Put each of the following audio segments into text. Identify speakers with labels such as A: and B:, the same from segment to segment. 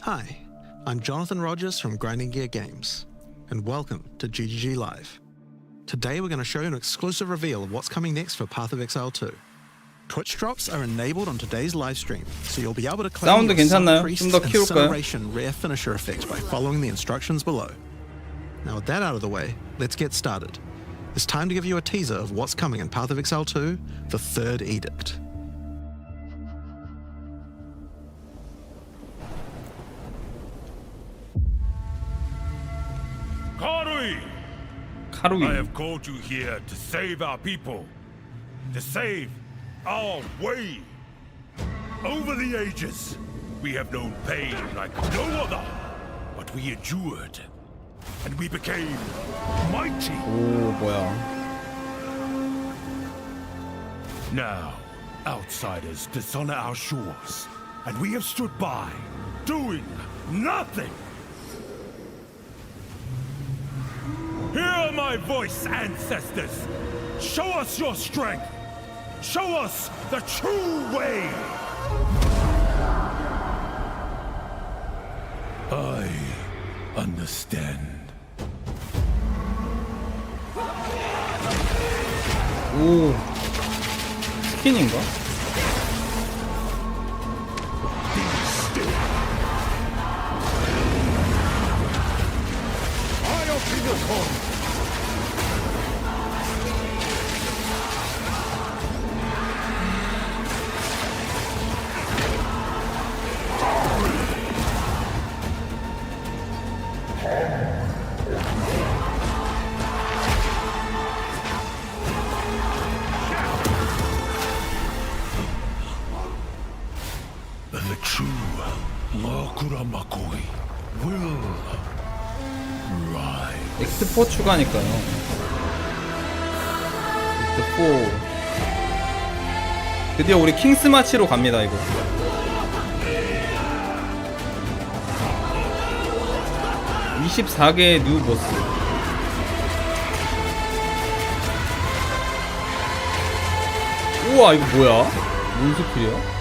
A: Hi, I'm Jonathan Rogers from Grinding Gear Games, and welcome to GGG Live. Today we're going to show you an exclusive reveal of what's coming next for Path of Exile 2. Twitch drops are enabled on today's live stream, so you'll be able to claim
B: 사운드
A: your
B: 괜찮나요?
A: Priest
B: 좀 더 키울까요?
A: Incineration rare finisher effect by following the instructions below. Now with that out of the way, let's get started. It's time to give you a teaser of what's coming in Path of Exile 2, the Third Edict.
C: Karui! I
B: 카루이.
C: have called you here to save our people, to save our way. Over the ages, we have known pain like no other, but we endured, and we became mighty.
B: 오 뭐야?
C: Now, outsiders dishonor our shores, and we have stood by, doing nothing. Hear my voice, ancestors! Show us your strength! Show us the true way! I understand.
B: 오 스킨인가?
C: The true Makuramakoi will rise.
B: 엑스포 추가니까요. 엑스포. 드디어 우리 킹스마치로 갑니다 이거. (24개의) 뉴 보스. 우와 이거 뭐야? 뭔 스킬이야?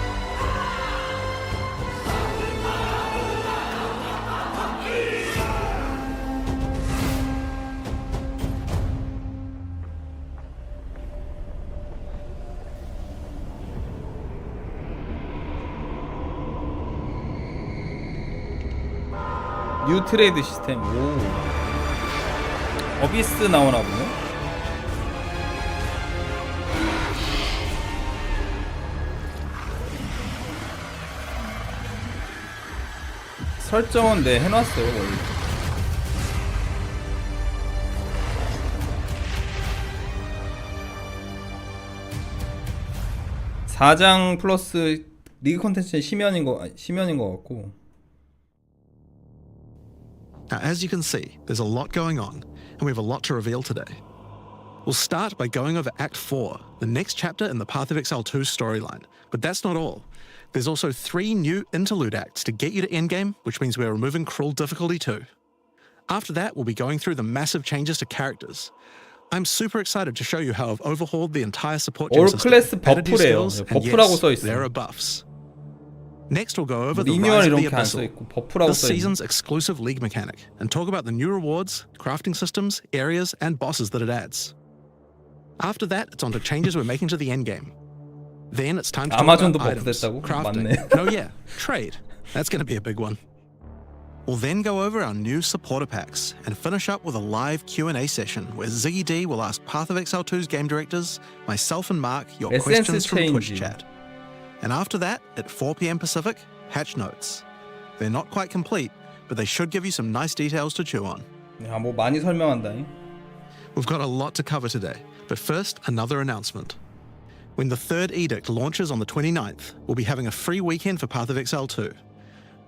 B: 뉴 트레이드 시스템. 오. 어비스 나오나 보네. 설정은 네 해놨어요 원래. (4장) 플러스 리그 콘텐츠는 심연인 거 같고.
A: Now, as you can see, there's a lot going on, and we have a lot to reveal today. We'll start by going over Act 4, the next chapter in the Path of Exile 2 storyline. But that's not all. There's also 3 new interlude acts to get you to Endgame, which means we're removing Cruel difficulty too. After that, we'll be going through the massive changes to characters. I'm super excited to show you how I've overhauled the entire support gem
B: All
A: system,
B: class
A: added new
B: 버프래요.
A: skills, and
B: 버프라고
A: yes,
B: 써 있어.
A: there are buffs. Next, we'll go over the
B: 리뉴얼
A: rise of the
B: 이렇게 안 써
A: Abyssal,
B: 있고 버프라고
A: this
B: 써 있는.
A: season's exclusive league mechanic, and talk about the new rewards, crafting systems, areas, and bosses that it adds. After that, it's on to changes we're making to the endgame. Then it's time to talk
B: 아마존도
A: about items,
B: 버프됐다고?
A: crafting.
B: 맞네.
A: No, yeah, trade. That's going to be a big one. We'll then go over our new supporter packs and finish up with a live Q&A session where Ziggy D will ask Path of Exile 2's game directors, myself and Mark, your
B: Essence
A: questions from
B: change.
A: Twitch chat. And after that, at 4 p.m. Pacific, hatch notes. They're not quite complete, but they should give you some nice details to chew on.
B: 야, 뭐 많이 설명한다.
A: We've got a lot to cover today, but first, another announcement. When the Third Edict launches on the 29th, we'll be having a free weekend for Path of Exile 2.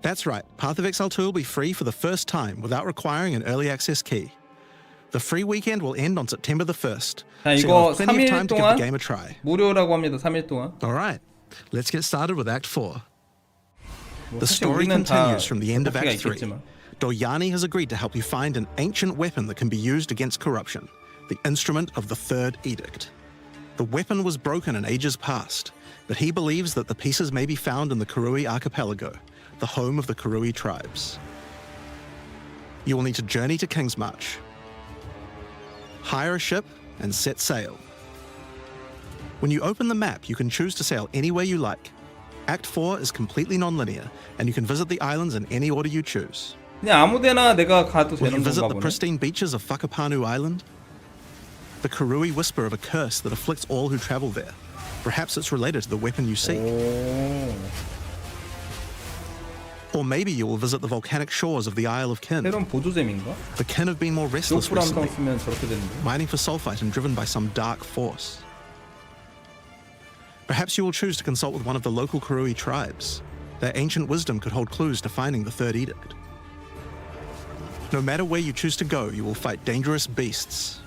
A: That's right, Path of Exile 2 will be free for the first time without requiring an early access key. The free weekend will end on September the 1st,
B: 자,
A: so you'll
B: 이거
A: have plenty of
B: 3일
A: time to give
B: 동안
A: the game a try.
B: 무료라고 합니다. 3일 동안.
A: Alright, let's get started with Act 4.
B: 뭐
A: The
B: 사실
A: story
B: 우리는 다
A: continues from the end of
B: 버프가
A: Act 3.
B: 있겠지만.
A: Doryani has agreed to help you find an ancient weapon that can be used against corruption, the instrument of the Third Edict. The weapon was broken in ages past, but he believes that the pieces may be found in the Karui archipelago. the home of the Karui tribes. You will need to journey to Kingsmarch, hire a ship, and set sail. When you open the map, you can choose to sail anywhere you like. Act 4 is completely non-linear, and you can visit the islands in any order you choose.
B: 그냥 아무데나 내가 가도
A: Will you
B: 되는
A: visit
B: 건가
A: the
B: 보네.
A: pristine beaches of Whakapanu Island? The Karui whisper of a curse that afflicts all who travel there. Perhaps it's related to the weapon you seek.
B: 오,
A: Or maybe you will visit the volcanic shores of the Isle of Kin.
B: 새로운 보조잼인가?
A: The Kin have been more restless
B: 지옥불 함성
A: recently,
B: 쓰면 저렇게 되는데.
A: mining for sulfite and driven by some dark force. Perhaps you will choose to consult with one of the local Karui tribes. Their ancient wisdom could hold clues to finding the Third Edict. No matter where you choose to go, you will fight dangerous beasts.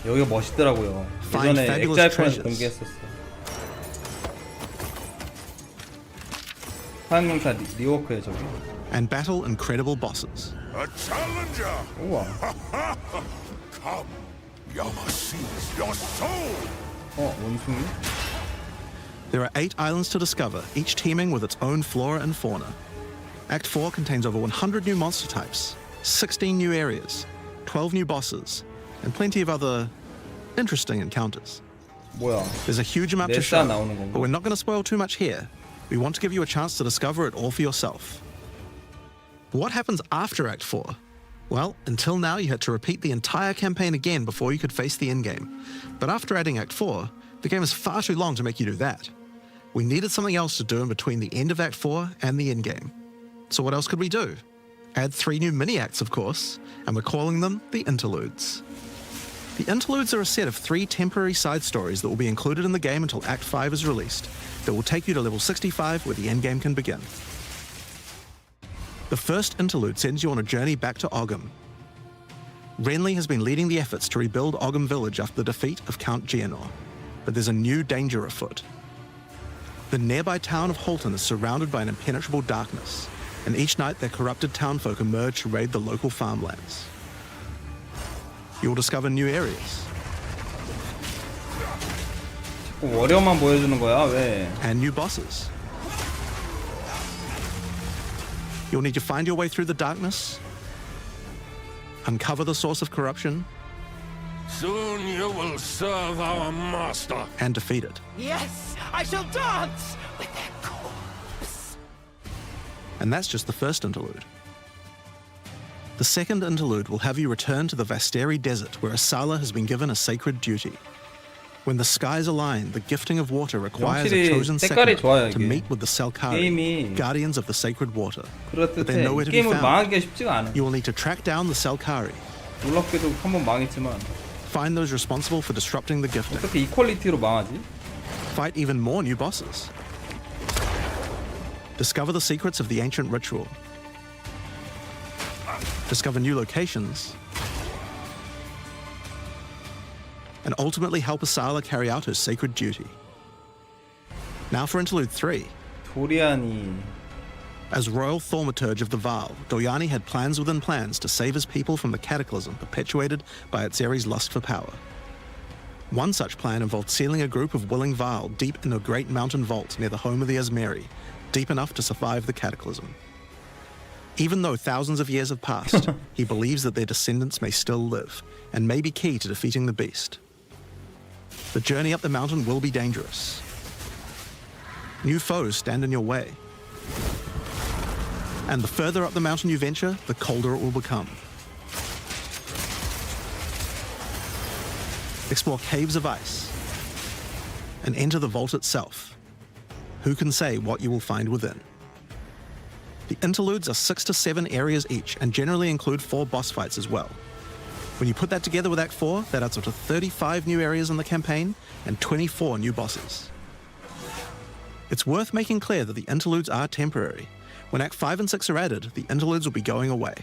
B: 여기가 멋있더라고요.
A: Find
B: 예전에
A: fabulous
B: 엑자이콘에서
A: treasures.
B: 공개했었어. 화양용사 리워크에 저기.
A: And battle incredible bosses.
C: A challenger!
B: 우와.
C: Come, Yama sees your soul!
B: 원숭이?
A: There are 8 islands to discover, each teeming with its own flora and fauna. Act 4 contains over 100 new monster types, 16 new areas, 12 new bosses, and plenty of other interesting encounters.
B: 뭐야?
A: There's a huge amount to
B: 넷다
A: show,
B: 나오는 건가?
A: but we're not going to spoil too much here. We want to give you a chance to discover it all for yourself. What happens after Act 4? Well, until now you had to repeat the entire campaign again before you could face the endgame. But after adding Act 4, the game is far too long to make you do that. We needed something else to do in between the end of Act 4 and the endgame. So what else could we do? Add 3 new mini-acts, of course, and we're calling them the interludes. The interludes are a set of 3 temporary side stories that will be included in the game until Act 5 is released, that will take you to level 65 where the endgame can begin. The first interlude sends you on a journey back to Ogham. Renly has been leading the efforts to rebuild Ogham village after the defeat of Count Geonor, but there's a new danger afoot. The nearby town of Holton is surrounded by an impenetrable darkness, and each night their corrupted townfolk emerge to raid the local farmlands. You'll discover new areas
B: 월요만 보여주는 거야 왜?
A: and new bosses. You'll need to find your way through the darkness, uncover the source of corruption,
C: Soon you will serve our master.
A: and defeat it.
D: Yes, I shall dance with their corpse.
A: And that's just the first interlude. The second interlude will have you return to the Vasteri Desert, where Asala has been given a sacred duty. When the skies align, the gifting of water requires a
B: 확실히
A: chosen
B: 색깔이
A: second
B: 좋아요,
A: to
B: 이게.
A: meet with the Selkari,
B: 게임이
A: guardians of the sacred water. But
B: 그렇듯해.
A: they're nowhere to
B: 이
A: be
B: 게임을
A: found.
B: 망하기가 쉽지가 않아.
A: You will need to track down the Selkari,
B: 놀랍게도 한 번 망했지만
A: find those responsible for disrupting the gifting,
B: 어떻게 이퀄리티로 망하지?
A: fight even more new bosses, discover the secrets of the ancient ritual, discover new locations, and ultimately help Asala carry out her sacred duty. Now for Interlude 3.
B: 도리안이
A: As royal thaumaturge of the Vaal, Doyani had plans within plans to save his people from the cataclysm perpetuated by Atzeri's lust for power. One such plan involved sealing a group of willing Vaal deep in a great mountain vault near the home of the Asmeri, deep enough to survive the cataclysm. Even though thousands of years have passed, he believes that their descendants may still live, and may be key to defeating the beast. The journey up the mountain will be dangerous. New foes stand in your way. And the further up the mountain you venture, the colder it will become. Explore caves of ice and enter the vault itself. Who can say what you will find within? The interludes are 6 to 7 areas each and generally include 4 boss fights as well. When you put that together with Act 4, that adds up to 35 new areas in the campaign and 24 new bosses. It's worth making clear that the interludes are temporary. When Act 5 and 6 are added, the interludes will be going away.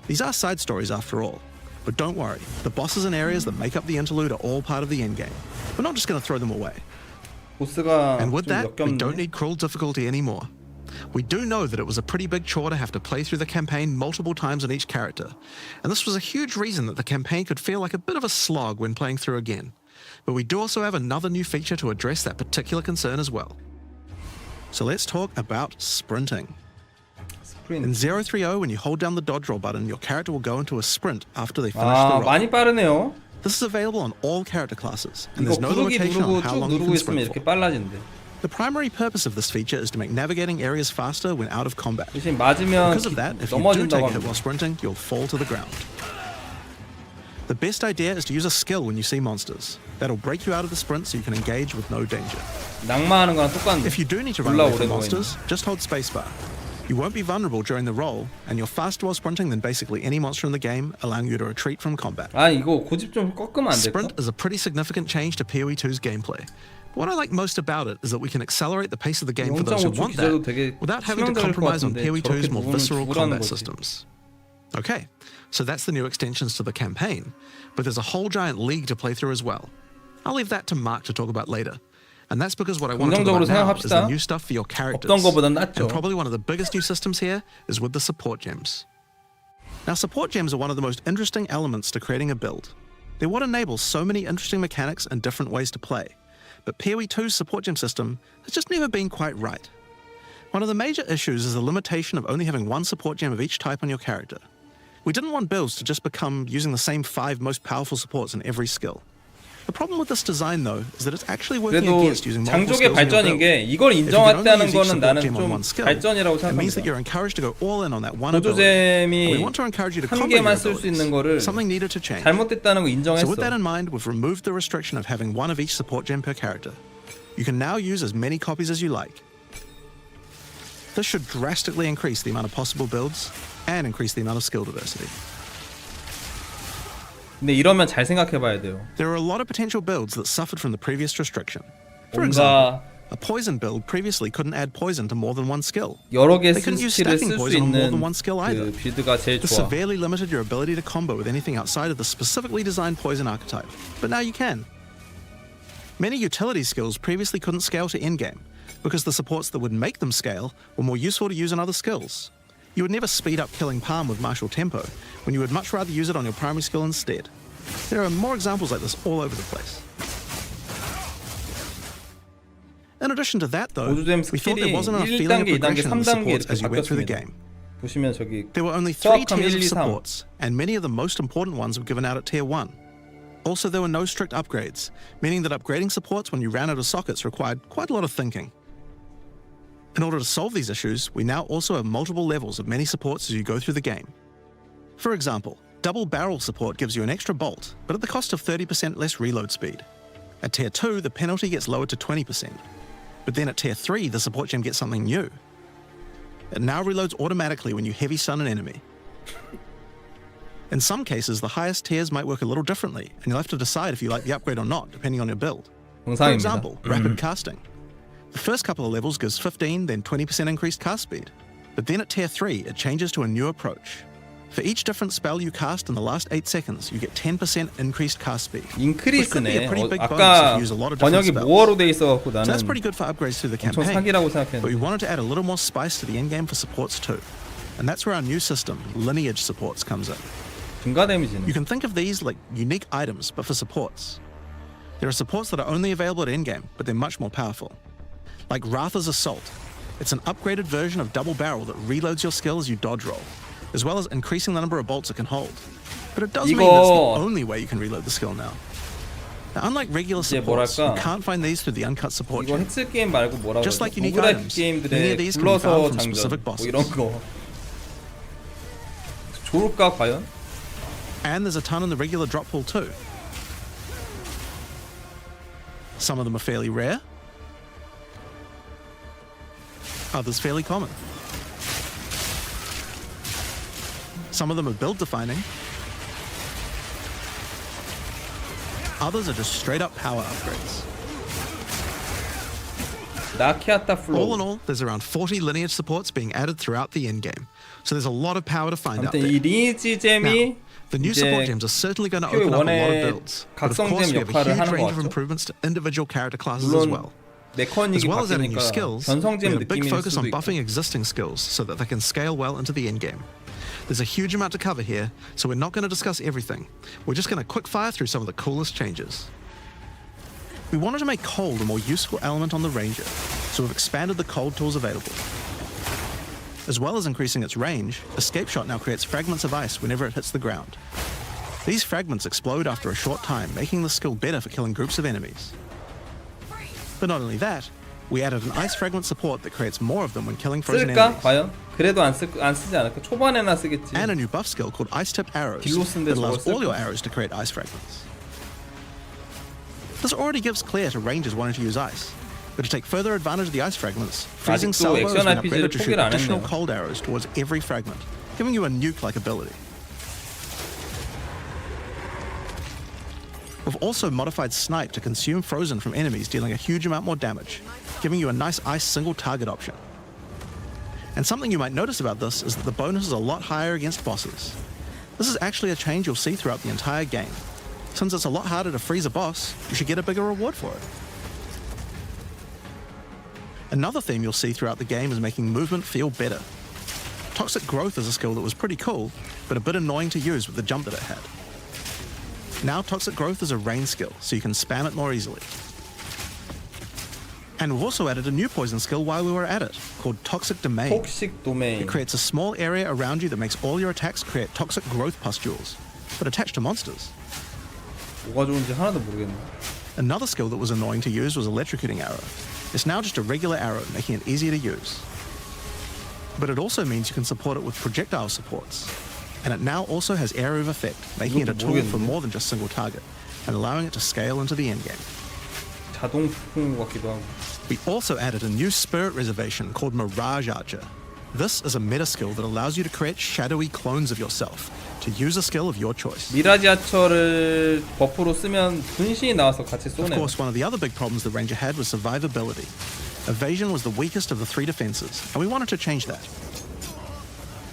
A: These are side stories after all, but don't worry, the bosses and areas that make up the interlude are all part of the endgame. We're not just going to throw them away.
B: 보스가
A: And with
B: 좀
A: that, we don't
B: 역겹네.
A: need cruel difficulty anymore. We do know that it was a pretty big chore to have to play through the campaign multiple times on each character, and this was a huge reason that the campaign could feel like a bit of a slog when playing through again. But we do also have another new feature to address that particular concern as well. So let's talk about sprinting.
B: 스프린트.
A: In 030, when you hold down the dodge roll button, your character will go into a sprint after they finish the
B: 아
A: roll.
B: 많이 빠르네요.
A: This is available on all character classes, and
B: 이거
A: there's no
B: 구르기
A: limitation
B: 누르고
A: on how
B: 쭉
A: long you
B: 누르고
A: can
B: 있으면
A: sprint
B: 이렇게
A: for.
B: 빨라진대.
A: The primary purpose of this feature is to make navigating areas faster when out of combat.
B: 대신 맞으면
A: Because of that, if you do
B: 넘어진다고
A: take a hit
B: 합니다.
A: while sprinting, you'll fall to the ground. The best idea is to use a skill when you see monsters. That'll break you out of the sprint so you can engage with no danger.
B: 낙마하는 거랑 똑같네.
A: If you do need to run
B: 올라
A: away
B: 오래
A: from
B: 누워
A: monsters, just hold spacebar. You won't be vulnerable during the roll, and you're faster while sprinting than basically any monster in the game, allowing you to retreat from combat.
B: 아 이거 고집 좀 꺾으면 안 될까?
A: Sprint is a pretty significant change to POE2's gameplay. What I like most about it is that we can accelerate the pace of the game for those who
B: 0.5초
A: want
B: 기자도
A: that
B: 되게
A: without having to
B: 치명적일 것
A: compromise on
B: 같은데
A: POE2's
B: 저렇게
A: more
B: 누우면
A: visceral
B: 죽으라는
A: combat
B: 거지.
A: systems. Okay, so that's the new extensions to the campaign, but there's a whole giant league to play through as well. I'll leave that to Mark to talk about later. And that's because what I want to talk
B: 긍정적으로
A: about now is the
B: 생각합시다.
A: new stuff for your characters.
B: 없던 거보단 낫죠.
A: And probably one of the biggest new systems here is with the support gems. Now, support gems are one of the most interesting elements to creating a build. They're what enables so many interesting mechanics and different ways to play. But POE2's support gem system has just never been quite right. One of the major issues is the limitation of only having one support gem of each type on your character. We didn't want builds to just become using the same 5 most powerful supports in every skill. The problem with this design, though, is that it's actually working
B: 그래도
A: against using multiple
B: 장족의
A: skills in your
B: 발전인
A: build.
B: 게 이걸
A: If you can only
B: 인정했다는
A: use each
B: 거는
A: support
B: 나는
A: gem on
B: 좀
A: one skill,
B: 발전이라고
A: it means that
B: 생각합니다.
A: you're encouraged to go all in on that one ability. And we
B: 보조잼이
A: want to encourage you to
B: 한
A: combo your
B: 개만 쓸 수 있는 거를
A: abilities. Something needed to change.
B: 잘못됐다는 거
A: So with that
B: 인정했어.
A: in mind, we've removed the restriction of having one of each support gem per character. You can now use as many copies as you like. This should drastically increase the amount of possible builds and increase the amount of skill diversity.
B: 근데 이러면 잘 생각해봐야 돼요.
A: There are a lot of potential builds that suffered from the previous restriction. For
B: 뭔가
A: example, a poison build previously couldn't add poison to more than one skill.
B: 여러 개
A: They
B: 쓸
A: couldn't use
B: 스킬을
A: stacking
B: 쓸 수
A: poison on more
B: 있는
A: than one skill either.
B: 그 빌드가 제일
A: This
B: 좋아.
A: severely limited your ability to combo with anything outside of the specifically designed poison archetype, but now you can. Many utility skills previously couldn't scale to endgame because the supports that would make them scale were more useful to use in other skills. You would never speed up killing Palm with martial tempo when you would much rather use it on your primary skill instead. There are more examples like this all over the place. In addition to that, though,
B: 보조잼
A: we thought there
B: 스킬이
A: wasn't enough feeling of
B: 1단계, 2단계,
A: progression in the
B: 3단계
A: supports
B: 이렇게
A: as you went through the
B: 바뀌었습니다.
A: game.
B: 보시면 저기
A: There were only 3
B: 소확함
A: tiers
B: 1,
A: of
B: 2, 3.
A: supports, and many of the most important ones were given out at Tier 1. Also, there were no strict upgrades, meaning that upgrading supports when you ran out of sockets required quite a lot of thinking. In order to solve these issues, we now also have multiple levels of many supports as you go through the game. For example, double barrel support gives you an extra bolt, but at the cost of 30% less reload speed. At Tier 2, the penalty gets lowered to 20%. But then at Tier 3, the support gem gets something new. It now reloads automatically when you heavy stun an enemy. In some cases, the highest tiers might work a little differently, and you'll have to decide if you like the upgrade or not, depending on your build. For
B: 정상입니다.
A: example, rapid casting. The first couple of levels gives 15, then 20% increased cast speed. But then at Tier 3, it changes to a new approach. For each different spell you cast in the last 8 seconds, you get 10% increased cast speed. which could be a
B: 인크리스네.
A: pretty big bonus
B: 아까
A: if you use a lot of different
B: 번역이
A: spells.
B: 모어로 돼 있어갖고
A: So
B: 나는
A: that's pretty good for upgrades through the
B: 엄청
A: campaign.
B: 사기라고
A: But we
B: 생각했는데
A: wanted to add a little more spice to the endgame for supports too. And that's where our new system, lineage supports, comes in.
B: 증가 데미지는
A: You can think of these like unique items, but for supports. There are supports that are only available at endgame, but they're much more powerful. Like Ratha's Assault. It's an upgraded version of Double Barrel that reloads your skill as you dodge roll, as well as increasing the number of bolts it can hold. But it does mean that's
B: 이거-
A: the only way you can reload the skill now. Now, unlike regular
B: 이제
A: supports, you
B: 뭐랄까,
A: can't find these through the uncut support
B: 이거
A: gem.
B: 헬스 게임 말고 뭐라고
A: Just like
B: 그러지?
A: unique
B: 오그라이프
A: items, many of
B: 게임들의
A: these can be
B: 불러서
A: found from
B: 장전
A: specific
B: 뭐
A: bosses.
B: 이런 거 좋을까 과연?
A: And there's a ton in the regular drop pool too. Some of them are fairly rare, others fairly common. Some of them are build defining, others are just straight up power upgrades.
B: 나키아타
A: All in
B: 플로우.
A: all, there's around 40 lineage supports being added throughout the endgame, so there's a lot of power to find out
B: 아무튼
A: there.
B: 이 리니지 잼이
A: Now, the new support
B: 이제
A: gems are certainly going to open up a lot of
B: POE1의
A: builds, but of course
B: 각성잼
A: we have a
B: 역할을
A: huge
B: 하는 것
A: range of
B: 같죠.
A: improvements to individual character classes as
B: 물론
A: well. As
B: 메커닉이
A: well as adding new
B: 바뀌니까
A: skills, we
B: 전성잼
A: have a big
B: 느낌일
A: focus
B: 수도
A: on
B: 있고.
A: buffing existing skills so that they can scale well into the endgame. There's a huge amount to cover here, so we're not going to discuss everything. We're just going to quick fire through some of the coolest changes. We wanted to make cold a more useful element on the Ranger. so we've expanded the cold tools available. As well as increasing its range, Escape Shot now creates fragments of ice whenever it hits the ground. These fragments explode after a short time, making the skill better for killing groups of enemies. But not only that, we added an ice fragment support that creates more of them when killing frozen
B: 쓸까?
A: enemies.
B: 과연? 그래도 안 쓰지 않을까? 초반에나 쓰겠지.
A: And a new buff skill called Ice-Tipped Arrows
B: 딜로스인데
A: that allows
B: 저걸
A: all your
B: 쓸까?
A: arrows to create ice fragments. This already gives clear to rangers wanting to use ice, but to take further advantage of the ice fragments, freezing
B: 아직도
A: salvo has
B: 액션
A: been
B: RPG를
A: upgraded to shoot
B: 포기를 안
A: additional
B: 했네요.
A: cold arrows towards every fragment, giving you a nuke-like ability. We've also modified Snipe to consume frozen from enemies, dealing a huge amount more damage, giving you a nice ice single target option. And something you might notice about this is that the bonus is a lot higher against bosses. This is actually a change you'll see throughout the entire game. Since it's a lot harder to freeze a boss, you should get a bigger reward for it. Another theme you'll see throughout the game is making movement feel better. Toxic Growth is a skill that was pretty cool, but a bit annoying to use with the jump that it had. Now Toxic Growth is a range skill, so you can spam it more easily. And we've also added a new poison skill while we were at it, called Toxic Domain.
B: 톡식 도메인.
A: It creates a small area around you that makes all your attacks create toxic growth pustules, but attached to monsters.
B: 뭐가 좋은지 하나도 모르겠네.
A: Another skill that was annoying to use was Electrocuting Arrow. It's now just a regular arrow, making it easier to use. But it also means you can support it with projectile supports. And it now also has Area of Effect, making it a tool for more than just single target, and allowing it to scale into the endgame.
B: 자동 폭풍 같기도 하고.
A: We also added a new spirit reservation called Mirage Archer. This is a meta skill that allows you to create shadowy clones of yourself, to use a skill of your choice.
B: 미라지아처를 버프로 쓰면 분신이 나와서 같이
A: Of
B: 쏘네요.
A: course, one of the other big problems the Ranger had was survivability. Evasion was the weakest of the three defenses, and we wanted to change that.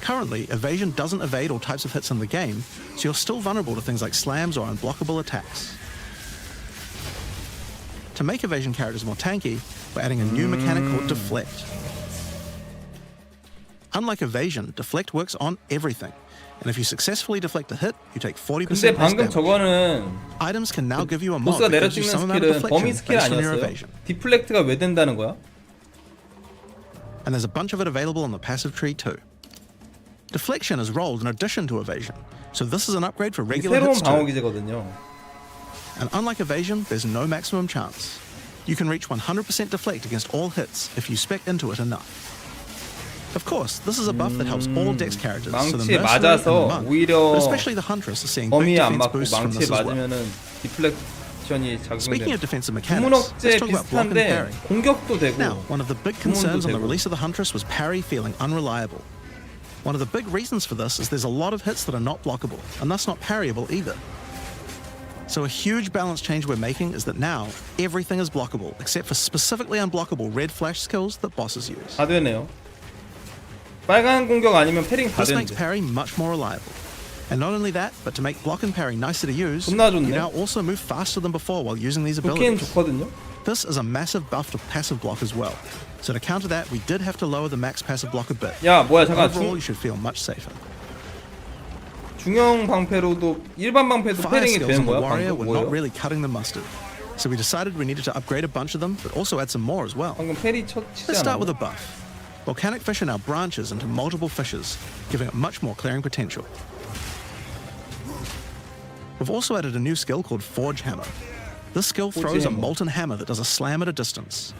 A: Currently, evasion doesn't evade all types of hits in the game, so you're still vulnerable to things like slams or unblockable attacks. To make evasion characters more tanky, we're adding a new mechanic called Deflect. Unlike evasion, Deflect works on everything, and if you successfully deflect a hit, you take 40%
B: 근데
A: less
B: 방금
A: damage.
B: 저거는
A: Items can now give you a mod
B: 보스가
A: that gives you
B: 내려찍는
A: some amount of
B: 스킬은 범위
A: deflection
B: 스킬
A: based on your
B: 아니었어요?
A: evasion.
B: 디플렉트가 왜 된다는 거야?
A: And there's a bunch of it available on the passive tree too. Deflection is rolled in addition to evasion, so this is an upgrade for regular
B: 새로운
A: hits
B: 방어
A: too.
B: 기제거든요.
A: And unlike evasion, there's no maximum chance. You can reach 100% deflect against all hits if you spec into it enough. Of course, this is a buff that helps all Dex characters, so the
B: 망치에
A: Mercenary and the
B: 맞아서
A: Monk,
B: 오히려
A: but especially the Huntress are seeing big
B: 범위에 안
A: defense
B: 맞고
A: boosts from
B: 망치에
A: this as well.
B: 맞으면은 디플렉션이
A: Speaking of
B: 작용돼요.
A: defensive
B: 주문
A: mechanics,
B: 억제
A: let's talk about block and
B: 비슷한데
A: parry.
B: 공격도 되고
A: Now, one of the big
B: 주문도
A: concerns on the
B: 되고.
A: release of the Huntress was parry feeling unreliable. One of the big reasons for this is there's a lot of hits that are not blockable, and thus not parryable either. So a huge balance change we're making is that now everything is blockable, except for specifically unblockable red flash skills that bosses use.
B: 다 되네요. 빨간 공격 아니면 패링 다
A: This makes
B: 되는데.
A: parry much more reliable. And not only that, but to make block and parry nicer to use,
B: 존나 좋네.
A: you now also move faster than before while using these
B: 좋긴
A: abilities.
B: 좋거든요.
A: This is a massive buff to passive block as well. So to counter that, we did have to lower the max passive block a bit.
B: 야 뭐야 잠깐
A: Overall, you should feel much safer.
B: 중형 방패로도 일반 방패도
A: Fire
B: 패링이
A: skills
B: 되는
A: on the
B: 거야?
A: warrior
B: 방금
A: were not
B: 뭐예요?
A: really cutting the mustard. So we decided we needed to upgrade a bunch of them, but also add some more as well.
B: 방금 패리 치지
A: Let's start with a
B: 않았나?
A: buff. Volcanic fish are now branches into multiple fishes, giving it much more clearing potential. We've also added a new skill called Forge Hammer. This skill throws a
B: Hammer.
A: molten hammer that does a slam at a distance.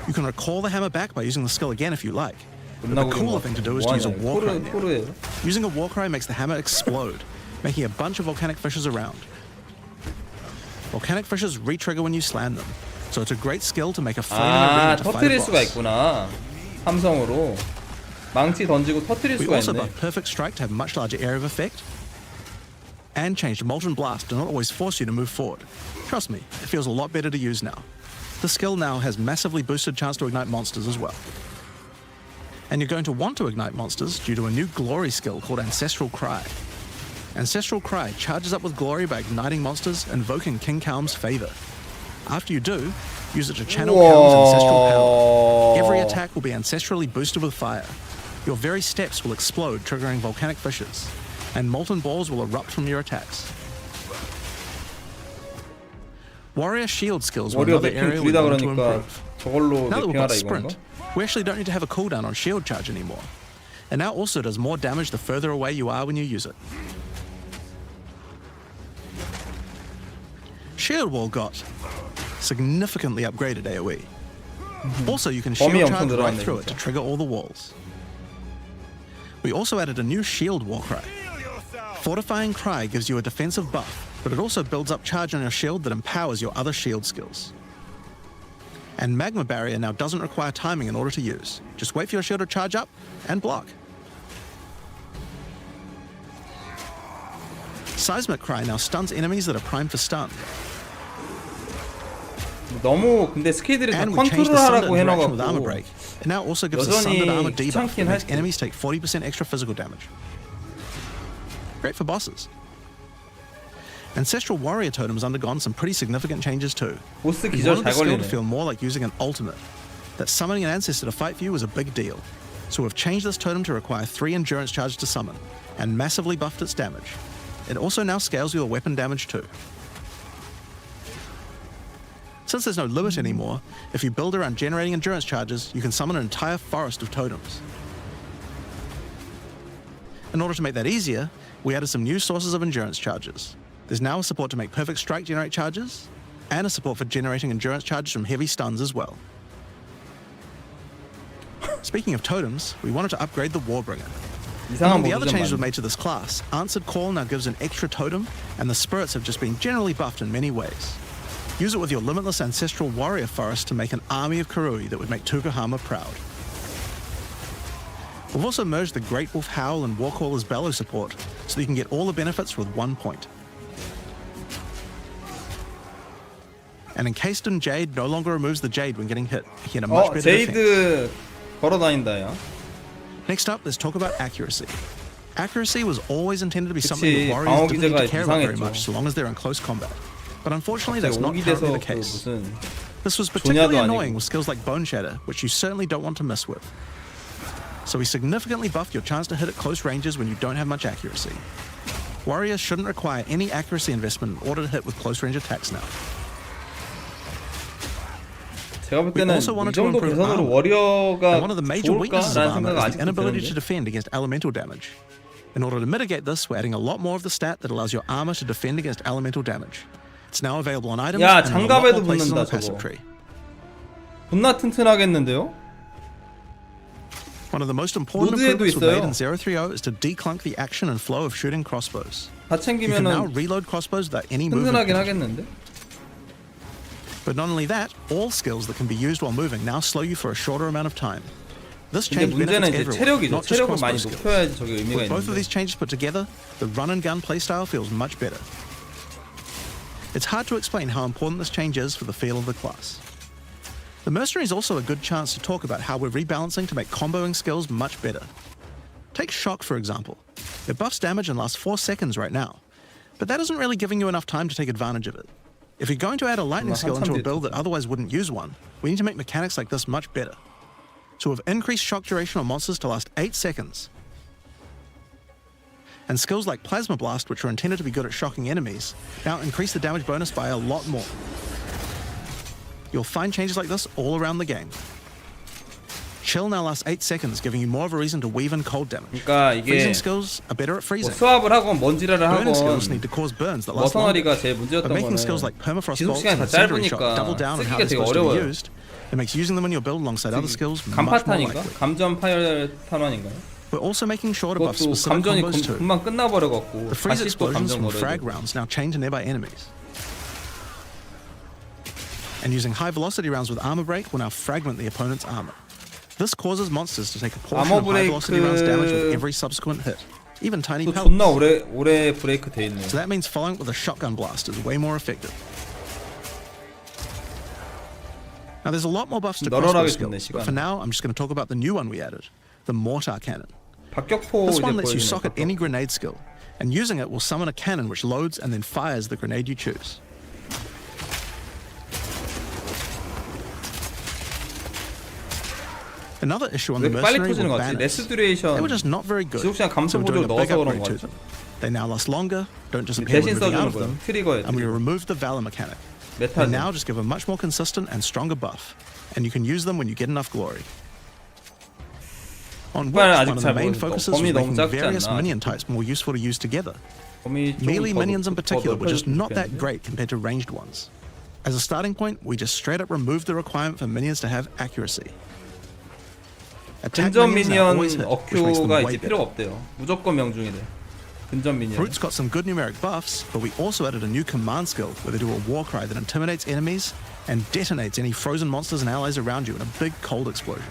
A: You can recall the hammer back by using the skill again if you like. But the cooler thing to do is to use a war cry.
B: 토르예요?
A: Using a war cry makes the hammer explode, making a bunch of volcanic fishes around. Volcanic fishes re-trigger when you slam them, so it's a great skill to make a flaming
B: 아
A: arena to fight a
B: 터트릴 수가
A: boss.
B: 있구나. 삼성으로 망치 던지고 터트릴
A: We
B: 수가
A: also
B: 있네.
A: buffed Perfect Strike to have much larger area of effect, and changed Molten Blast to not always force you to move forward. Trust me, it feels a lot better to use now. The skill now has massively boosted chance to ignite monsters as well. And you're going to want to ignite monsters due to a new glory skill called Ancestral Cry. Ancestral Cry charges up with glory by igniting monsters, invoking King Kalm's favor. After you do, use it to channel Kalm's ancestral power. Every attack will be ancestrally boosted with fire. Your very steps will explode, triggering volcanic fishes, and molten balls will erupt from your attacks. Warrior shield skills were
B: warrior
A: another
B: vacuum
A: area we
B: 둘이다
A: wanted to
B: 그러니까
A: improve.
B: 저걸로
A: Now that we've got
B: 맵핑하라 이건가?
A: sprint, we actually don't need to have a cooldown on shield charge anymore. It now also does more damage the further away you are when you use it. Shield wall got significantly upgraded AoE. Also, you can shield
B: 범위
A: charge
B: 엄청
A: right
B: 늘어났네,
A: through it to
B: 진짜.
A: trigger all the walls. We also added a new shield war cry. Fortifying Cry gives you a defensive buff, but it also builds up charge on your shield that empowers your other shield skills. And Magma Barrier now doesn't require timing in order to use. Just wait for your shield to charge up and block. Seismic Cry now stuns enemies that are primed for stun.
B: 너무 근데 스킬들이 다
A: And we changed the Sunder
B: 컨트롤하라고
A: interaction with Armor
B: 해놔갖고
A: Break. It now also gives a
B: 여전히
A: Sundered Armor debuff
B: 귀찮긴
A: that makes
B: 할게.
A: enemies take 40% extra physical damage. Great for bosses. Ancestral Warrior Totem has undergone some pretty significant changes too.
B: 보스
A: We
B: 기절
A: wanted the
B: 잘
A: skill to
B: 걸리네.
A: feel more like using an ultimate. That summoning an ancestor to fight for you was a big deal. So we've changed this totem to require 3 endurance charges to summon, and massively buffed its damage. It also now scales with your weapon damage too. Since there's no limit anymore, if you build around generating endurance charges, you can summon an entire forest of totems. In order to make that easier, we added some new sources of endurance charges. There's now a support to make Perfect Strike generate charges, and a support for generating endurance charges from heavy stuns as well. Speaking of totems, we wanted to upgrade the Warbringer.
B: 이상한
A: Among the other
B: 모드 좀
A: changes we've
B: 많네.
A: made to this class, Answered Call now gives an extra totem, and the spirits have just been generally buffed in many ways. Use it with your limitless ancestral warrior forest to make an army of Karui that would make Tukahama proud. We've also merged the Great Wolf Howl and Warcaller's Bellow support, so that you can get all the benefits with 1 point. And Encased in Jade no longer removes the Jade when getting hit, making it a much better defense.
B: 제이드 걸어다닌다 야.
A: Next up, let's talk about accuracy. Accuracy was always intended to be something
B: 그치,
A: that warriors didn't need
B: 방어
A: to care about very
B: 기제가
A: much so long as they're in close combat. But unfortunately, that's not
B: 오기
A: currently
B: 돼서
A: the
B: 그
A: case.
B: 무슨
A: This was particularly
B: 조냐도
A: annoying
B: 아니고.
A: with skills like Bone Shatter, which you certainly don't want to mess with. So we significantly buffed your chance to hit at close ranges when you don't have much accuracy. Warriors shouldn't require any accuracy investment in order to hit with close range attacks now.
B: 제가 볼
A: We
B: 때는
A: also
B: 이
A: wanted to
B: 정도
A: improve
B: 개선으로
A: armor.
B: 워리어가
A: And one of the major weaknesses of
B: 좋을까라는
A: armor
B: 생각은
A: is the
B: 아직도
A: inability to
B: 드는데
A: defend against elemental damage. In order to mitigate this, we're adding a lot more of the stat that allows your armor to defend against elemental damage. It's now available on items
B: 야,
A: and in a lot
B: 장갑에도
A: more places on
B: 붙는다,
A: the passive
B: 저거.
A: tree.
B: 존나 튼튼하겠는데요?
A: One of the most important
B: 로드에도
A: improvements we've made in
B: 있어요.
A: 030 is to declunk the action and flow of shooting crossbows.
B: 다
A: You can now
B: 챙기면은
A: reload crossbows without any movement.
B: 튼튼하긴
A: penalty.
B: 하겠는데?
A: But not only that, all skills that can be used while moving now slow you for a shorter amount of time. This
B: 근데
A: change
B: 문제는
A: benefits
B: 이제
A: everyone,
B: 체력이죠.
A: not just
B: 체력을
A: crossbow
B: 많이
A: skills.
B: 높여야지 저게 의미가
A: With both of
B: 있는데.
A: these changes put together, the run and gun playstyle feels much better. It's hard to explain how important this change is for the feel of the class. The Mercenary is also a good chance to talk about how we're rebalancing to make comboing skills much better. Take Shock, for example. It buffs damage and lasts 4 seconds right now, but that isn't really giving you enough time to take advantage of it. If you're going to add a lightning skill into a build that otherwise wouldn't use one, we need to make mechanics like this much better. So we've increased shock duration on monsters to last 8 seconds. And skills like Plasma Blast, which are intended to be good at shocking enemies, now increase the damage bonus by a lot more. You'll find changes like this all around the game. Chill now lasts 8 seconds, giving you more of a reason to weave in cold damage.
B: 그러니까 이게
A: Freezing skills are better at
B: 뭐
A: freezing.
B: 수압을 하건 먼지라를
A: Burning skills
B: 하건
A: need to cause burns that last longer.
B: 머서너리가 제일 문제였던
A: But making
B: 거는
A: skills like Permafrost
B: 지속
A: Bolts
B: 시간이
A: and
B: 다
A: Incendiary Shot
B: 짧으니까
A: double down on how
B: 쓰기가
A: they're
B: 되게
A: supposed to be
B: 어려워요.
A: used, it makes using them in your build alongside other skills much more
B: 간파탄인가?
A: likely.
B: 감전 파열 탄환인가요?
A: We're also making sure to buff
B: 그것도
A: specific
B: 감전이
A: combos too.
B: 금방 끝나버려갖고
A: The freeze
B: 다시 또
A: explosions
B: 감전
A: from
B: 걸어야
A: frag
B: 돼.
A: rounds now chain to nearby enemies. And using high velocity rounds with armor break will now fragment the opponent's armor. This causes monsters to take a portion
B: Armor
A: of high velocity rounds damage with
B: break-
A: every subsequent hit, even tiny
B: 또
A: pellets.
B: 존나 오래 브레이크 돼 있네.
A: So that means following it with a shotgun blast is way more effective. Now there's a lot more buffs to crossbow
B: 널널하게
A: skills,
B: 줬네,
A: but for
B: 시간.
A: now I'm just going to talk about the new one we added, the Mortar Cannon.
B: 박격포
A: This
B: 이제
A: one lets you
B: 보여주네.
A: socket any grenade skill, and using it will summon a cannon which loads and then fires the grenade you choose. Another issue on
B: 왜
A: the
B: 이렇게 빨리
A: Mercenary
B: 터지는
A: were
B: 거 같지?
A: banners.
B: 레스 듀레이션
A: They were just not very good,
B: 지속 시간 감소
A: so we're doing
B: 보조를
A: a big
B: 넣어서 그런
A: upgrade
B: 거
A: to
B: 같아.
A: them. They now last longer, don't disappear
B: 대신
A: when moving out
B: 써주는
A: of
B: 거야.
A: them,
B: 트리거에
A: and we removed the Valor mechanic. They
B: 메타죠.
A: now just give a much more consistent and stronger buff, and you can use them when you get enough glory. On Witch,
B: 아직
A: one of the
B: 잘
A: main
B: 모르겠어.
A: focuses was
B: 범위 너무
A: making
B: 작지
A: various
B: 않나?
A: minion types more useful to use together.
B: 범위 좀
A: Melee
B: 더
A: minions in
B: 더
A: particular were just
B: 넓혀줬으면
A: not that
B: 좋겠는데?
A: great compared to ranged ones. As a starting point, we just straight up removed the requirement for minions to have accuracy. Attack
B: 근접
A: minions now
B: 미니언
A: always hit, which makes them
B: 어큐가
A: way
B: 이제 필요가
A: better.
B: 없대요. 무조건 명중이래. 근접 미니언.
A: Brutes got some good numeric buffs, but we also added a new command skill where they do a war cry that intimidates enemies and detonates any frozen monsters and allies around you in a big cold explosion.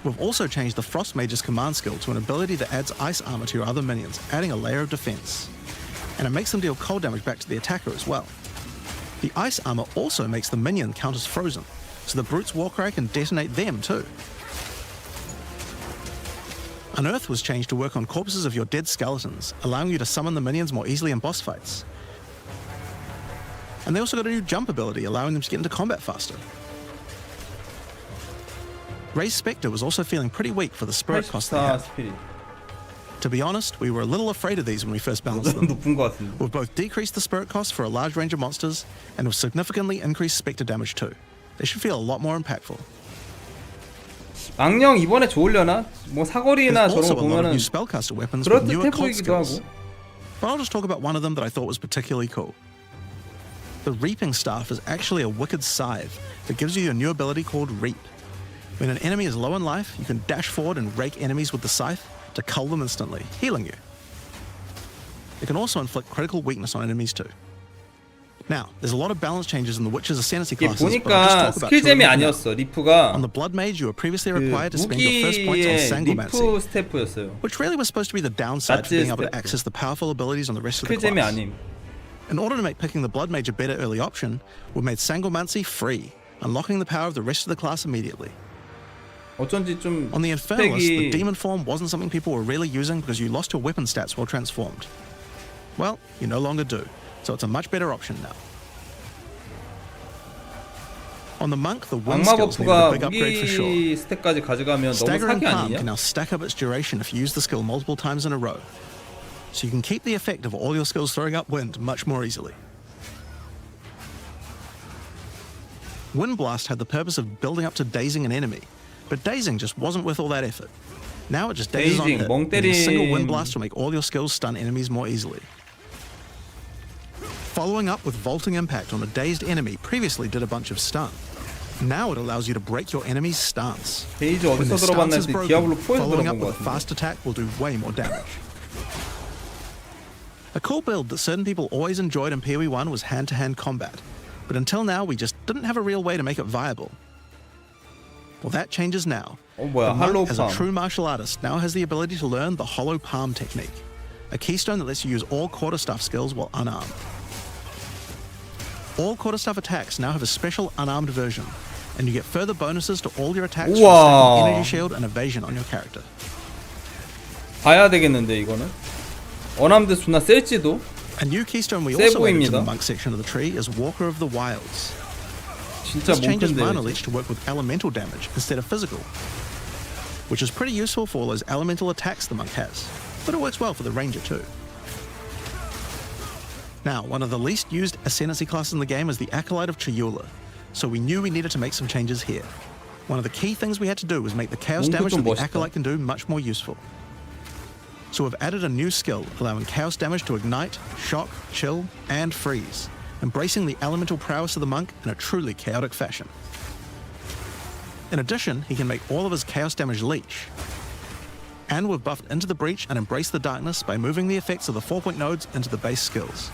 A: We've also changed the Frost Mage's command skill to an ability that adds ice armor to your other minions, adding a layer of defense. And it makes them deal cold damage back to the attacker as well. The ice armor also makes the minion count as frozen, so the Brute's Warcry can detonate them too. Unearth was changed to work on corpses of your dead skeletons, allowing you to summon the minions more easily in boss fights. And they also got a new jump ability, allowing them to get into combat faster. Ray's Spectre was also feeling pretty weak for the spirit cost they
B: 84
A: have.
B: 스피릿.
A: To be honest, we were a little afraid of these when we first balanced them.
B: 높은 것 같은데.
A: We've both decreased the spirit cost for a large range of monsters, and we've significantly increased Spectre damage too. They should feel a lot more impactful.
B: 망령 이번에 좋으려나? 뭐 사거리나
A: There's
B: 저런
A: also
B: 거
A: a lot of
B: 보면은
A: new spellcaster weapons with newer
B: 그럴듯해
A: cult
B: 보이기도
A: skills.
B: 하고.
A: But I'll just talk about one of them that I thought was particularly cool. The Reaping Staff is actually a wicked scythe that gives you a new ability called Reap. When an enemy is low in life, you can dash forward and rake enemies with the scythe to cull them instantly, healing you. It can also inflict critical weakness on enemies too. Now, there's a lot of balance changes in the Witch's Ascendancy
B: 이게
A: classes, but I'll
B: 보니까
A: just talk about two of
B: 스킬잼이
A: them now.
B: 아니었어. 리프가
A: On the Blood Mage, you were previously
B: 그
A: required to spend your first points on
B: 무기의
A: Sangomancy,
B: 리프 스태프였어요.
A: which really was supposed to be the downside for
B: 맞지,
A: being able to
B: 스태프.
A: access the powerful abilities on the rest of the
B: 스킬잼이
A: class.
B: 아님.
A: In order to make picking the Blood Mage a better early option, we made Sangomancy free, unlocking the power of the rest of the class immediately.
B: 어쩐지 좀
A: On the Infernalist, the
B: 스펙이
A: Demon form wasn't something people were really using because you lost your weapon stats while transformed. Well, you no longer do, so it's a much better option now. On the Monk, the wind
B: 악마
A: skills needed a
B: 버프가
A: big upgrade for sure.
B: 무기 스택까지 가져가면 너무
A: Stagger and
B: 사기
A: Palm
B: 아니냐?
A: can now stack up its duration if you use the skill multiple times in a row. So you can keep the effect of all your skills throwing up wind much more easily. Wind Blast had the purpose of building up to dazing an enemy, but dazing just wasn't worth all that effort. Now it just dazes on
B: Dazing,
A: hit,
B: 멍
A: and a single
B: 때린-
A: Wind Blast will make all your skills stun enemies more easily. Following up with Vaulting Impact on a dazed enemy previously did a bunch of stun. Now it allows you to break your enemy's stance.
B: 베이지
A: When
B: 어디서
A: their stance is
B: 들어봤는데
A: broken,
B: 디아블로 4에서
A: following up
B: 들어본 것
A: with
B: 같은데.
A: fast attack will do way more damage. A cool build that certain people always enjoyed in POE1 was hand-to-hand combat, but until now we just didn't have a real way to make it viable. Well, that changes now.
B: 뭐야,
A: The monk,
B: 할로우
A: as a
B: 팜.
A: true martial artist, now has the ability to learn the hollow palm technique, a keystone that lets you use all quarterstaff skills while unarmed. All quarterstaff attacks now have a special unarmed version, and you get further bonuses to all your attacks from
B: 우와.
A: stacking energy shield and evasion on your character.
B: 봐야 되겠는데 이거는 어남드 존나 셀지도.
A: A new keystone we
B: 세
A: also added to
B: 보입니다.
A: the monk section of the tree is Walker of the Wilds.
B: 진짜
A: This changes
B: 몽큰데.
A: Mana Leech to work with elemental damage instead of physical, which is pretty useful for all those elemental attacks the monk has, but it works well for the ranger too. Now, one of the least used ascendancy classes in the game is the Acolyte of Chayula, so we knew we needed to make some changes here. One of the key things we had to do was make the chaos
B: 몽크
A: damage
B: 좀
A: that the
B: 멋있다.
A: Acolyte can do much more useful. So we've added a new skill, allowing chaos damage to ignite, shock, chill, and freeze, embracing the elemental prowess of the monk in a truly chaotic fashion. In addition, he can make all of his chaos damage leech. And we've buffed Into the Breach and Embrace the Darkness by moving the effects of the 4-point nodes into the base skills.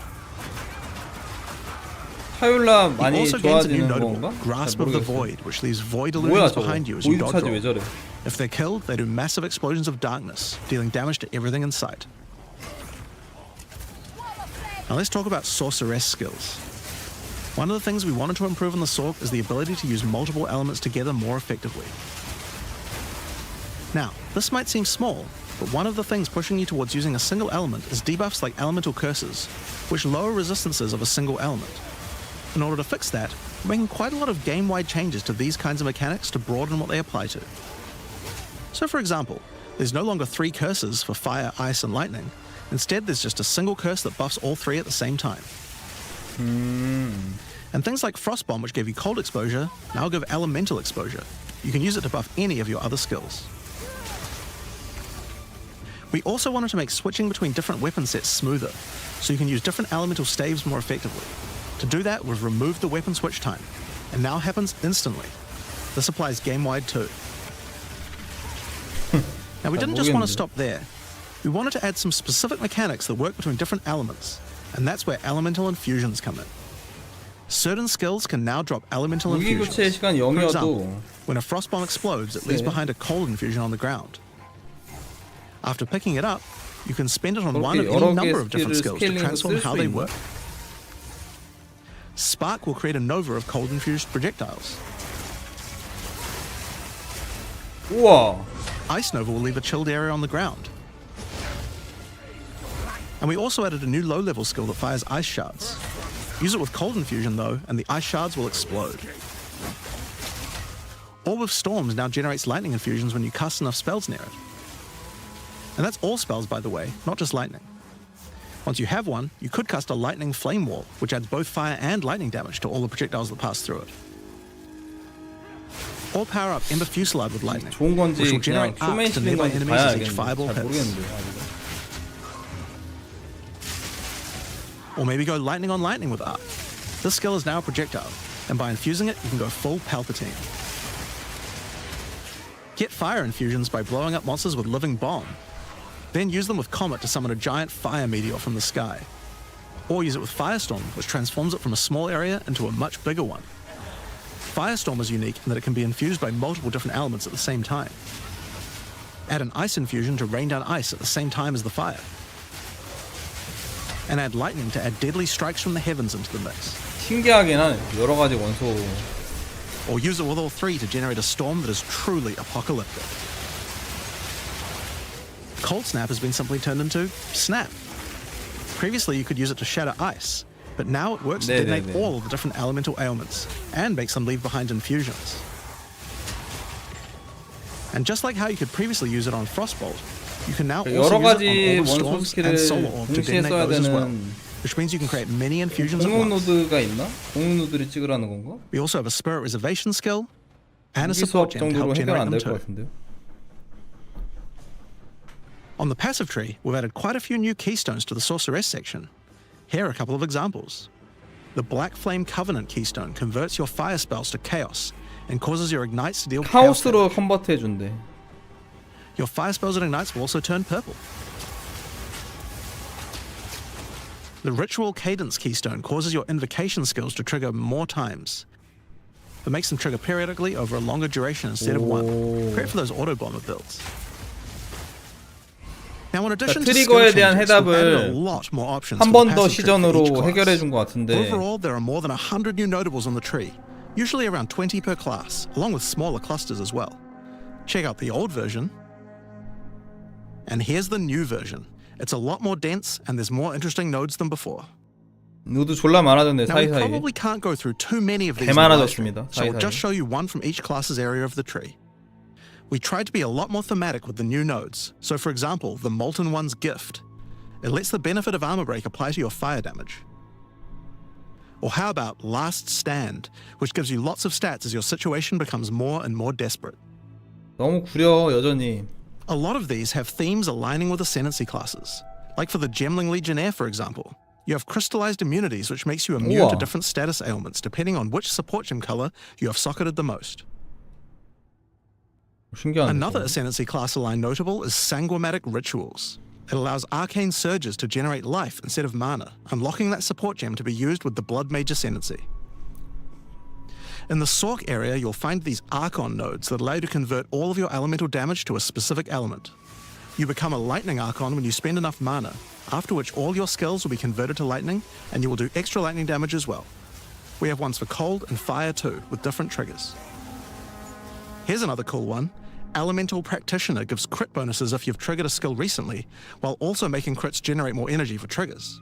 B: 타율라
A: He
B: 많이
A: also gains a new
B: 좋아지는
A: notable,
B: 건가?
A: Grasp
B: 잘
A: of the
B: 모르겠어요.
A: Void, which leaves void
B: 뭐야
A: illusions
B: 저거?
A: behind you as you
B: 보이드
A: dodge
B: 차지 왜
A: roll.
B: 저래?
A: If they're killed, they do massive explosions of darkness, dealing damage to everything in sight. Now let's talk about Sorceress skills. One of the things we wanted to improve on the Sorc is the ability to use multiple elements together more effectively. Now, this might seem small, but one of the things pushing you towards using a single element is debuffs like Elemental Curses, which lower resistances of a single element. In order to fix that, we're making quite a lot of game-wide changes to these kinds of mechanics to broaden what they apply to. So for example, there's no longer 3 curses for fire, ice, and lightning. Instead, there's just a single curse that buffs all 3 at the same time. And things like Frost Bomb, which gave you cold exposure, now give elemental exposure. You can use it to buff any of your other skills. We also wanted to make switching between different weapon sets smoother, so you can use different elemental staves more effectively. To do that, we've removed the weapon switch time, and now happens instantly. This applies game-wide too. Now we didn't just want to stop there. We wanted to add some specific mechanics that work between different elements, and that's where elemental infusions come in. Certain skills can now drop elemental
B: 무기
A: infusions.
B: 교체 시간
A: For
B: 0이어도
A: example, when a frost bomb explodes, it leaves behind a cold infusion on the ground. After picking it up, you can spend it on one of any number of different skills to transform how they work. Spark will create a nova of cold infused projectiles.
B: 우와.
A: Ice Nova will leave a chilled area on the ground. And we also added a new low-level skill that fires ice shards. Use it with cold infusion though, and the ice shards will explode. Orb of Storms now generates lightning infusions when you cast enough spells near it. And that's all spells, by the way, not just lightning. Once you have one, you could cast a lightning flame wall, which adds both fire and lightning damage to all the projectiles that pass through it. Or power up Ember Fusillade with lightning,
B: 좋은 건지
A: which will
B: 그냥
A: generate arcs to nearby
B: 쇼맨십인 건지
A: enemies as each
B: 봐야겠네.
A: fireball
B: 잘
A: hits.
B: 모르겠는데 아직은.
A: Or maybe go lightning on lightning with arc. This skill is now a projectile, and by infusing it, you can go full Palpatine. Get fire infusions by blowing up monsters with living bomb. Then use them with Comet to summon a giant fire meteor from the sky. Or use it with Firestorm, which transforms it from a small area into a much bigger one. Firestorm is unique in that it can be infused by multiple different elements at the same time. Add an ice infusion to rain down ice at the same time as the fire. And add lightning to add deadly strikes from the heavens into the mix.
B: 신기하긴 하네. 여러 가지 원소.
A: Or use it with all three to generate a storm that is truly apocalyptic. Cold Snap has been simply turned into Snap. Previously you could use it to shatter ice, but now it works to detonate all of the different elemental ailments and makes them leave behind infusions. And just like how you could previously use it on Frostbolt, you can now also
B: 여러
A: use
B: 가지
A: it on
B: 원소
A: Orb of Storms
B: 스킬을
A: and Solar Orb to
B: 동시에
A: detonate
B: 써야
A: those as well,
B: 되는
A: which means you can create many infusions at
B: 공용
A: once.
B: 노드가 있나? 공용 노드를 찍으라는 건가?
A: We also have a Spirit Reservation skill and a
B: 무기
A: support
B: 수업
A: gem to
B: 정도로
A: help
B: 해결
A: generate
B: 안
A: them
B: 될 것
A: too.
B: 같은데요?
A: On the passive tree, we've added quite a few new keystones to the Sorceress section. Here are a couple of examples. The Black Flame Covenant keystone converts your fire spells to chaos and causes your ignites to deal chaos
B: 카오스로
A: damage.
B: 컨버트 해준대.
A: Your fire spells and ignites will also turn purple. The Ritual Cadence keystone causes your invocation skills to trigger more times. It makes them trigger periodically over a longer duration instead of one. Great for those auto bomber builds. Now, in addition to
B: 트리거에
A: skill
B: 대한
A: changes, we've added a
B: 해답을
A: lot more options
B: 한
A: for
B: 번
A: the
B: 더
A: passive tree for each
B: 시전으로
A: class.
B: 해결해 준 것 같은데
A: Overall, there are more than 100 new notables on the tree, usually around 20 per class, along with smaller clusters as well. Check out the old version, and here's the new version. It's a lot more dense, and there's more interesting nodes than before.
B: 노드 졸라 많아졌네
A: Now, we
B: 사이사이에.
A: probably can't go through too many of these
B: 개
A: in the live stream,
B: 많아졌습니다,
A: so we'll
B: 사이사이에.
A: just show you one from each class's area of the tree. We tried to be a lot more thematic with the new nodes. So for example, the Molten One's Gift. It lets the benefit of armor break apply to your fire damage. Or how about Last Stand, which gives you lots of stats as your situation becomes more and more desperate.
B: 너무 구려 여전히.
A: A lot of these have themes aligning with ascendancy classes. Like for the Gemling Legionnaire, for example. You have crystallized immunities, which makes you immune to
B: 우와.
A: different status ailments depending on which support gem color you have socketed the most.
B: 신기하네.
A: Another
B: 저거.
A: ascendancy class aligned notable is Sanguimatic Rituals. It allows arcane surges to generate life instead of mana, unlocking that support gem to be used with the Blood Mage Ascendancy. In the Sork area, you'll find these Archon nodes that allow you to convert all of your elemental damage to a specific element. You become a Lightning Archon when you spend enough mana, after which all your skills will be converted to lightning, and you will do extra lightning damage as well. We have ones for cold and fire too, with different triggers. Here's another cool one. Elemental Practitioner gives crit bonuses if you've triggered a skill recently, while also making crits generate more energy for triggers.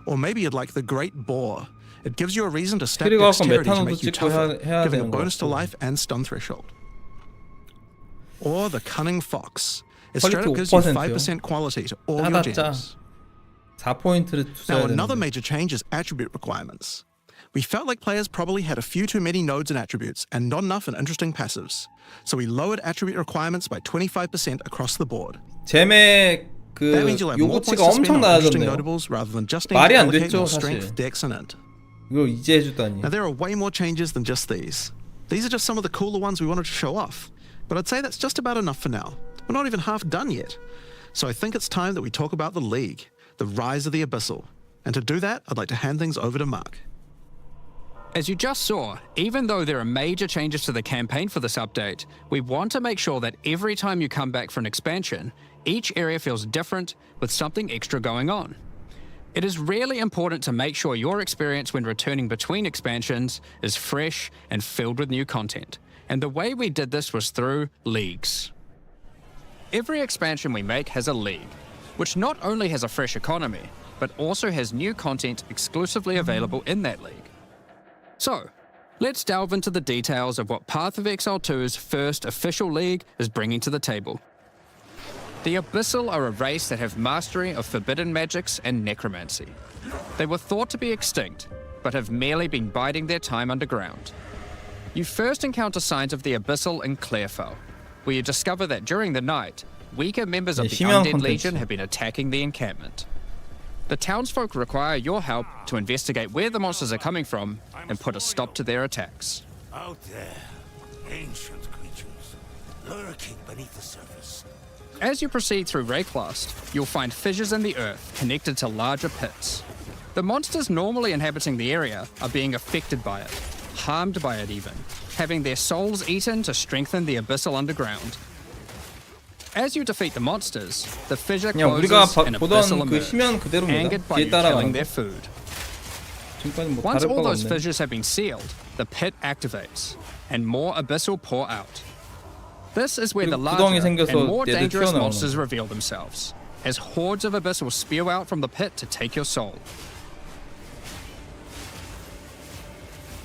A: Or maybe you'd like the Great Boar. It gives you a reason to stack
B: 트리거 아까
A: dexterity to
B: 메타노도
A: make you
B: 찍고
A: tougher,
B: 해야
A: giving a
B: 되는 거
A: bonus to
B: 같고.
A: life and stun threshold. Or the Cunning Fox. It
B: Quality
A: straight up gives you
B: 5%요.
A: 5% quality to all your
B: 짜다 짜.
A: gems.
B: 4포인트를
A: Now,
B: 투자해야
A: another
B: 되는데.
A: major change is attribute requirements. We felt like players probably had a few too many nodes and attributes and not enough in interesting passives. So we lowered attribute requirements by 25% across the board.
B: 잼의 그
A: That means you'll have more points
B: 요구치가
A: to spend
B: 엄청
A: on interesting
B: 낮아졌네요.
A: notables rather than just needing
B: 말이
A: to
B: 안
A: allocate
B: 됐죠,
A: more
B: 사실.
A: strength, dex, and int.
B: 이걸 이제 해주다니.
A: Now, there are way more changes than just these. These are just some of the cooler ones we wanted to show off. But I'd say that's just about enough for now. We're not even half done yet. So I think it's time that we talk about the League, the rise of the Abyssal. And to do that, I'd like to hand things over to Mark.
E: As you just saw, even though there are major changes to the campaign for this update, we want to make sure that every time you come back for an expansion, each area feels different with something extra going on. It is really important to make sure your experience when returning between expansions is fresh and filled with new content. And the way we did this was through leagues. Every expansion we make has a league, which not only has a fresh economy, but also has new content exclusively available in that league. So, let's delve into the details of what Path of Exile 2's first official league is bringing to the table. The Abyssal are a race that have mastery of forbidden magics and necromancy. They were thought to be extinct, but have merely been biding their time underground. You first encounter signs of the Abyssal in Clairfell, where you discover that during the night, weaker members of the
B: 희망
E: Undead
B: 콘텐츠.
E: Legion have been attacking the encampment. The townsfolk require your help to investigate where the monsters are coming from and put a stop to their attacks.
C: Out there, ancient creatures, lurking beneath the surface.
E: As you proceed through Rayclast, you'll find fissures in the earth connected to larger pits. The monsters normally inhabiting the area are being affected by it, harmed by it even, having their souls eaten to strengthen the abyssal underground. As you defeat the monsters, the fissure
B: 그냥 우리가
E: closes and
B: 보던
E: abyssal
B: 그
E: emerge,
B: 희망 그대로입니다.
E: angered by
B: 뒤에
E: you killing
B: 따라가는
E: their
B: 거.
E: food.
B: 지금까지 뭐
E: Once
B: 다를
E: all
B: 바가
E: those
B: 없네.
E: fissures have been sealed, the pit activates, and more abyssal pour out. This is where the
B: 그리고 구덩이
E: larger
B: 생겨서
E: and more
B: 얘들
E: dangerous
B: 튀어나오는
E: monsters reveal themselves, as hordes of abyssal spew out from the pit to take your soul.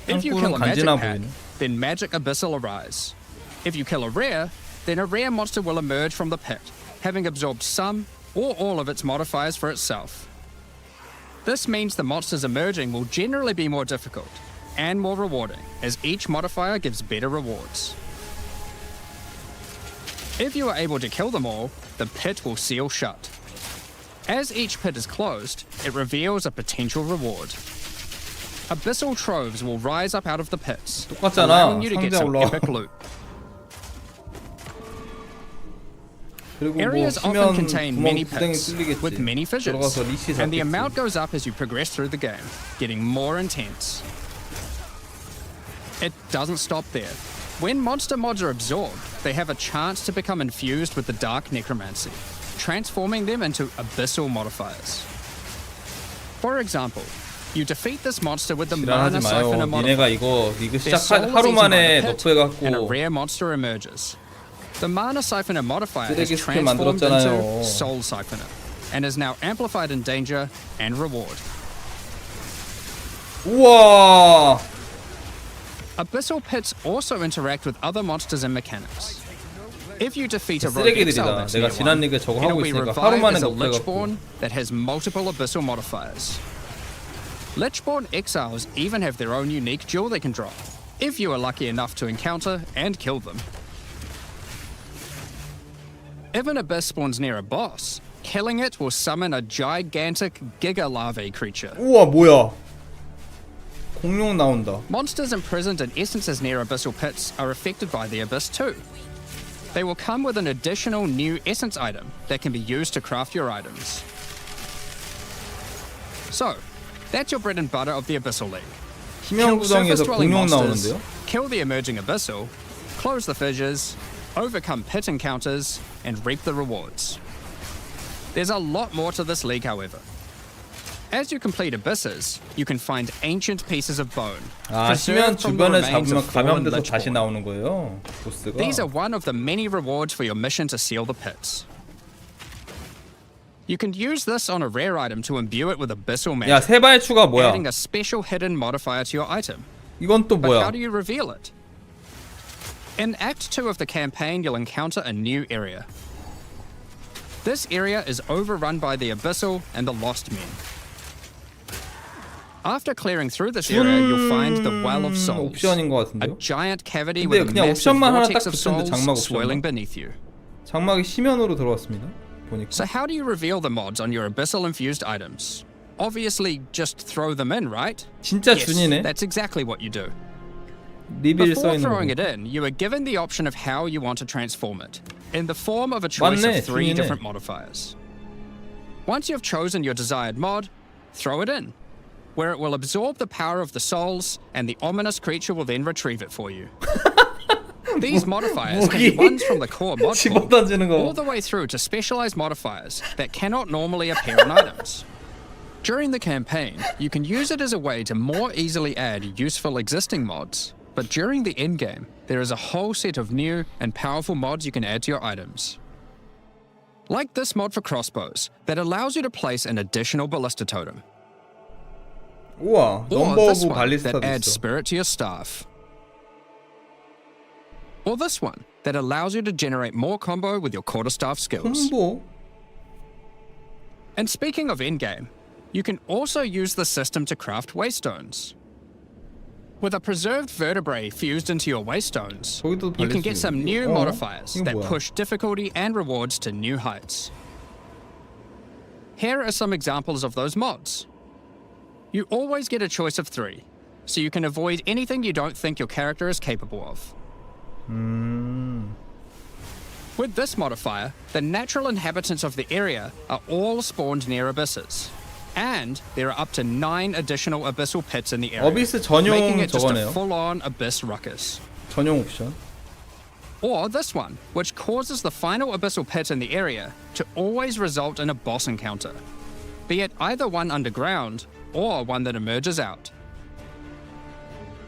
E: If you kill a magic
B: 간지나
E: pack,
B: 보이네.
E: then magic abyssal arise. If you kill a rare, then a rare monster will emerge from the pit, having absorbed some or all of its modifiers for itself. This means the monsters emerging will generally be more difficult and more rewarding, as each modifier gives better rewards. If you are able to kill them all, the pit will seal shut. As each pit is closed, it reveals a potential reward. Abyssal troves will rise up out of the pits,
B: 똑같잖아.
E: allowing you to get
B: 상자
E: some
B: 올라와.
E: epic loot.
B: 그리고 뭐
E: Areas often
B: 희면
E: contain
B: 구멍
E: many
B: 구덩이
E: pits
B: 뚫리겠지.
E: with many fissures,
B: 들어가서 리시
E: and the
B: 잡겠지.
E: amount goes up as you progress through the game, getting more intense. It doesn't stop there. When monster mods are absorbed, they have a chance to become infused with the dark necromancy, transforming them into abyssal modifiers. For example, you defeat this monster with the
B: 지랄하지
E: mana siphoner
B: 마요. 니네가
E: modifier.
B: 이거
E: Their soul
B: 시작
E: is
B: 하루
E: eaten by
B: 만에
E: the pit, and a
B: 너프해갖고
E: rare monster emerges. The mana siphoner modifier is
B: 쓰레기 스킬
E: transformed
B: 만들었잖아요.
E: into soul siphoner, and is now amplified in danger and reward.
B: 우와.
E: Abyssal pits also interact with other monsters and mechanics. If you defeat a rogue exile
B: 쓰레기들이다.
E: that's
B: 내가
E: near
B: 지난
E: one,
B: 리그에 저거
E: it'll
B: 하고
E: be
B: 있으니까 하루
E: revived
B: 만에
E: as a
B: 너프해갖고
E: Lichborn that has multiple abyssal modifiers. Lichborn exiles even have their own unique jewel they can drop, if you are lucky enough to encounter and kill them. If an abyss spawns near a boss, killing it will summon a gigantic giga larvae creature.
B: 우와 뭐야. 공룡 나온다.
E: Monsters imprisoned in essences near abyssal pits are affected by the abyss too. They will come with an additional new essence item that can be used to craft your items. So, that's your bread and butter of the Abyssal League.
B: 희명
E: Kill surface
B: 구덩이에서
E: dwelling
B: 공룡
E: monsters,
B: 나오는데요?
E: kill the emerging abyssal, close the fissures, overcome pit encounters, and reap the rewards. There's a lot more to this league, however. As you complete abysses, you can find ancient pieces of bone.
B: 아 희면
E: preserved from the
B: 주변에
E: remains
B: 잡으면
E: of fallen
B: 감염돼서 다시
E: Lichborn.
B: 나오는 거예요. 보스가.
E: These are one of the many rewards for your mission to seal the pits. You can use this on a rare item to imbue it with abyssal magic,
B: 야 세발추가 뭐야?
E: adding a special hidden modifier to your item.
B: 이건 또
E: But how
B: 뭐야?
E: do you reveal it? In Act 2 of the campaign, you'll encounter a new area. This area is overrun by the Abyssal and the Lost Men. After clearing through this area, you'll find the Well of Souls,
B: 옵션인 것
E: a
B: 같은데요?
E: giant cavity
B: 근데
E: with a
B: 그냥
E: massive
B: 옵션만 하나
E: vortex
B: 딱
E: of
B: 붙였는데
E: souls
B: 장막
E: swirling
B: 옵션만?
E: beneath you.
B: 장막이 심연으로 들어왔습니다. 보니까.
E: So how do you reveal the mods on your Abyssal infused items? Obviously, just throw them in, right?
B: 진짜
E: Yes,
B: 준이네.
E: that's exactly what you do.
B: 리빌
E: Before
B: 써있는
E: throwing
B: 거.
E: it in, you are given the option of how you want to transform it, in the form of a choice
B: 맞네,
E: of 3
B: 준이네.
E: different modifiers. Once you've chosen your desired mod, throw it in, where it will absorb the power of the souls, and the ominous creature will then retrieve it for you. These modifiers can be ones from the core mod pool,
B: 집어던지는
E: all
B: 거.
E: the way through to specialized modifiers that cannot normally appear in items. During the campaign, you can use it as a way to more easily add useful existing mods, but during the endgame, there is a whole set of new and powerful mods you can add to your items. Like this mod for crossbows that allows you to place an additional ballista totem,
B: 우와,
E: or
B: 넘버
E: this
B: 오브
E: one
B: 발리스타도
E: that adds
B: 있어.
E: spirit to your staff, or this one that allows you to generate more combo with your quarterstaff skills.
B: 콤보?
E: And speaking of endgame, you can also use the system to craft waystones. With a preserved vertebrae fused into your waystones,
B: 거기도
E: you can
B: 발리스타
E: get some
B: 있어.
E: new modifiers
B: 이거
E: that
B: 뭐야?
E: push difficulty and rewards to new heights. Here are some examples of those mods. You always get a choice of 3, so you can avoid anything you don't think your character is capable of. With this modifier, the natural inhabitants of the area are all spawned near abysses. And there are up to 9 additional abyssal pits in the area,
B: 어비스 전용
E: making it just a
B: 저거네요.
E: full-on abyss ruckus.
B: 전용 옵션.
E: Or this one, which causes the final abyssal pit in the area to always result in a boss encounter, be it either one underground or one that emerges out.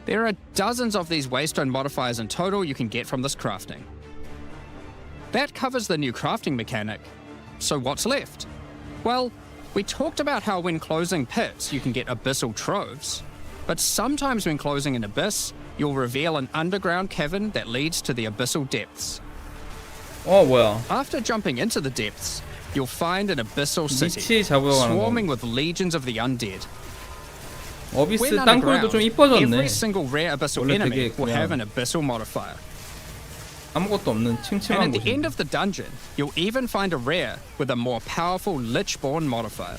E: There are dozens of these waystone modifiers in total you can get from this crafting. That covers the new crafting mechanic. So what's left? Well, we talked about how when closing pits you can get abyssal troves, but sometimes when closing an abyss, you'll reveal an underground cavern that leads to the abyssal depths.
B: 뭐야.
E: After jumping into the depths, you'll find an abyssal city,
B: 리치 잡으러 가는 거.
E: swarming with legions of the undead.
B: 어비스
E: When
B: 땅굴도 좀
E: underground,
B: 이뻐졌네.
E: every single rare abyssal
B: 원래
E: enemy
B: 되게
E: will
B: 그냥
E: have an abyssal modifier.
B: 아무것도 없는
E: And
B: 침침한
E: at the
B: 곳이.
E: end of the dungeon, you'll even find a rare with a more powerful Lichborn modifier.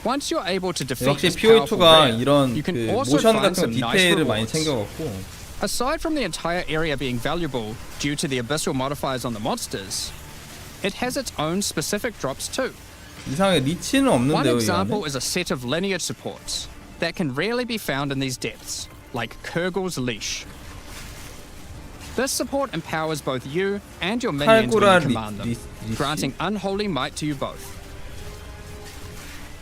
E: Once you're able to defeat
B: 역시
E: this powerful
B: POE2가
E: rare,
B: 이런
E: you can
B: 그
E: also
B: 모션
E: find
B: 같은
E: some nice
B: 디테일을 많이
E: rewards.
B: 챙겨갖고
E: Aside from the entire area being valuable due to the abyssal modifiers on the monsters, it has its own specific drops too.
B: 이상하게 리치는
E: One
B: 없는데요, 이
E: example
B: 안에?
E: is a set of lineage supports that can rarely be found in these depths, like Kurgel's Leash. This support empowers both you and your minions when
B: 칼구라
E: you command them,
B: 리치.
E: granting unholy might to you both.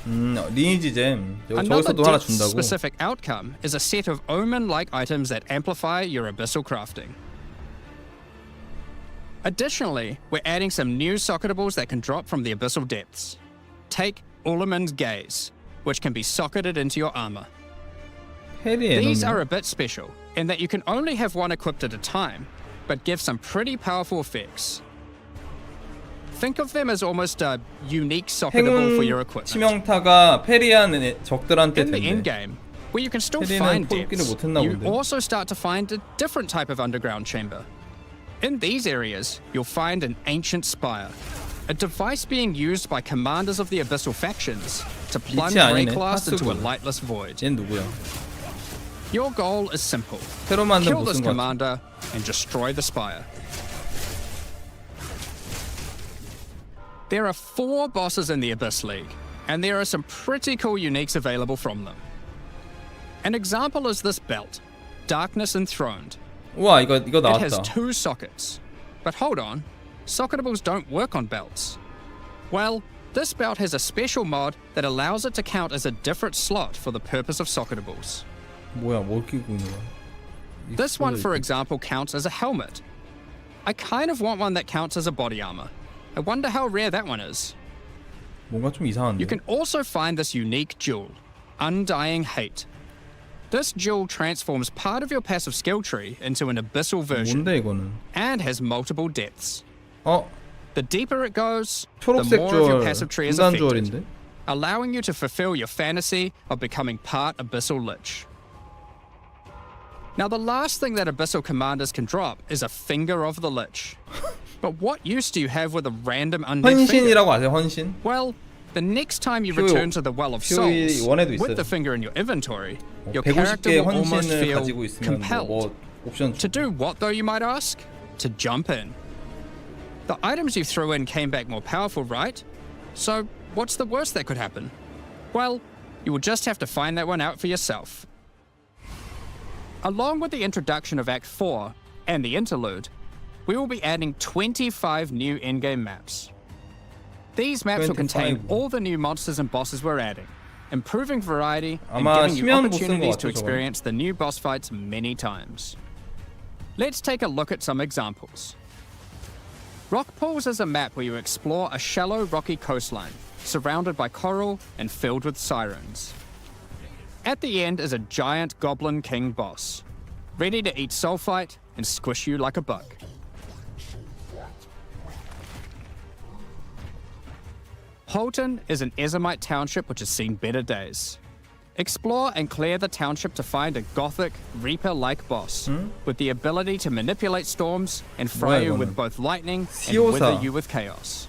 B: 리니지 잼.
E: Another
B: 저기서도 하나 준다고.
E: depth-specific outcome is a set of omen-like items that amplify your abyssal crafting. Additionally, we're adding some new socketables that can drop from the abyssal depths. Take Ullaman's Gaze, which can be socketed into your armor.
B: 페리
E: These are
B: 에너미.
E: a bit special in that you can only have one equipped at a time, but give some pretty powerful effects. Think of them as almost a unique socketable for your
B: 행운
E: equipment.
B: 치명타가 페리한 적들한테
E: In the
B: 된대.
E: endgame, where you can still
B: 페리는
E: find
B: 포기를
E: depths,
B: 못했나
E: you
B: 본데.
E: also start to find a different type of underground chamber. In these areas, you'll find an ancient spire, a device being used by commanders of the abyssal factions to plunge
B: 리치 아니네.
E: Rayclast into a
B: 파스군.
E: lightless void.
B: 얜 누구야?
E: Your goal is simple.
B: 새로 만든
E: Kill this
B: 보스인 것 같아.
E: commander and destroy the spire. There are 4 bosses in the Abyss League, and there are some pretty cool uniques available from them. An example is this belt, Darkness Enthroned.
B: 우와 이거
E: It has
B: 나왔다.
E: 2 sockets. But hold on, socketables don't work on belts. Well, this belt has a special mod that allows it to count as a different slot for the purpose of socketables.
B: 뭐야 뭘 끼고 있는 거야?
E: This one, for example, counts as a helmet. I kind of want one that counts as a body armor. I wonder how rare that one is.
B: 뭔가 좀 이상한데.
E: You can also find this unique jewel, Undying Hate. This jewel transforms part of your passive skill tree into an abyssal version
B: 뭔데 이거는?
E: and has multiple depths. The deeper it goes, the
B: 초록색
E: more of your
B: 주얼
E: passive tree is
B: 인간
E: affected,
B: 주얼인데?
E: allowing you to fulfill your fantasy of becoming part Abyssal Lich. Now, the last thing that Abyssal commanders can drop is a finger of the Lich. But what use do you have with a random undead finger?
B: 헌신이라고 아세요? 헌신?
E: Well, the next time you
B: POE
E: return to the Well of
B: POE
E: Souls,
B: 1에도
E: with
B: 있어요.
E: the finger in your inventory, your
B: 150개의
E: character will almost
B: 헌신을
E: feel
B: 가지고 있으면
E: compelled.
B: 뭐 옵션
E: To do what, though, you might ask? To jump in. The items you threw in came back more powerful, right? So, what's the worst that could happen? Well, you will just have to find that one out for yourself. Along with the introduction of Act 4 and the interlude, we will be adding 25 new endgame maps. These maps will contain
B: 25.
E: all the new monsters and bosses we're adding, improving variety and
B: 아마
E: giving you
B: 심연 보스인 것
E: opportunities to
B: 같아, 저건.
E: experience the new boss fights many times. Let's take a look at some examples. Rock Pools is a map where you explore a shallow rocky coastline, surrounded by coral and filled with sirens. At the end is a giant goblin king boss, ready to eat sulfite and squish you like a bug. Holton is an Ezomite township which has seen better days. Explore and clear the township to find a gothic, reaper-like boss with the ability to manipulate storms and fry
B: 뭐야,
E: you
B: 이거는?
E: with both lightning and
B: 시오사.
E: wither you with chaos.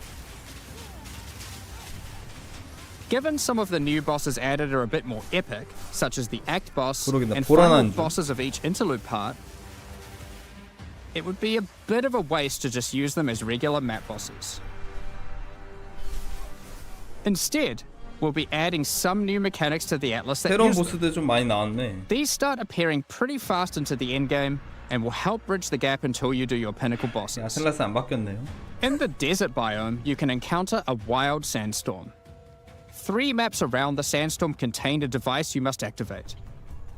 E: Given some of the new bosses added are a bit more epic, such as the Act boss
B: 그러겠다.
E: and
B: 보라는
E: final
B: 안 줘.
E: bosses of each interlude part, it would be a bit of a waste to just use them as regular map bosses. Instead, we'll be adding some new mechanics to the Atlas that
B: 새로운
E: use them.
B: 보스들 좀 많이 나왔네.
E: These start appearing pretty fast into the endgame and will help bridge the gap until you do your pinnacle bosses.
B: 아틀라스 안 바뀌었네요.
E: In the desert biome, you can encounter a wild sandstorm. 3 maps around the sandstorm contain a device you must activate.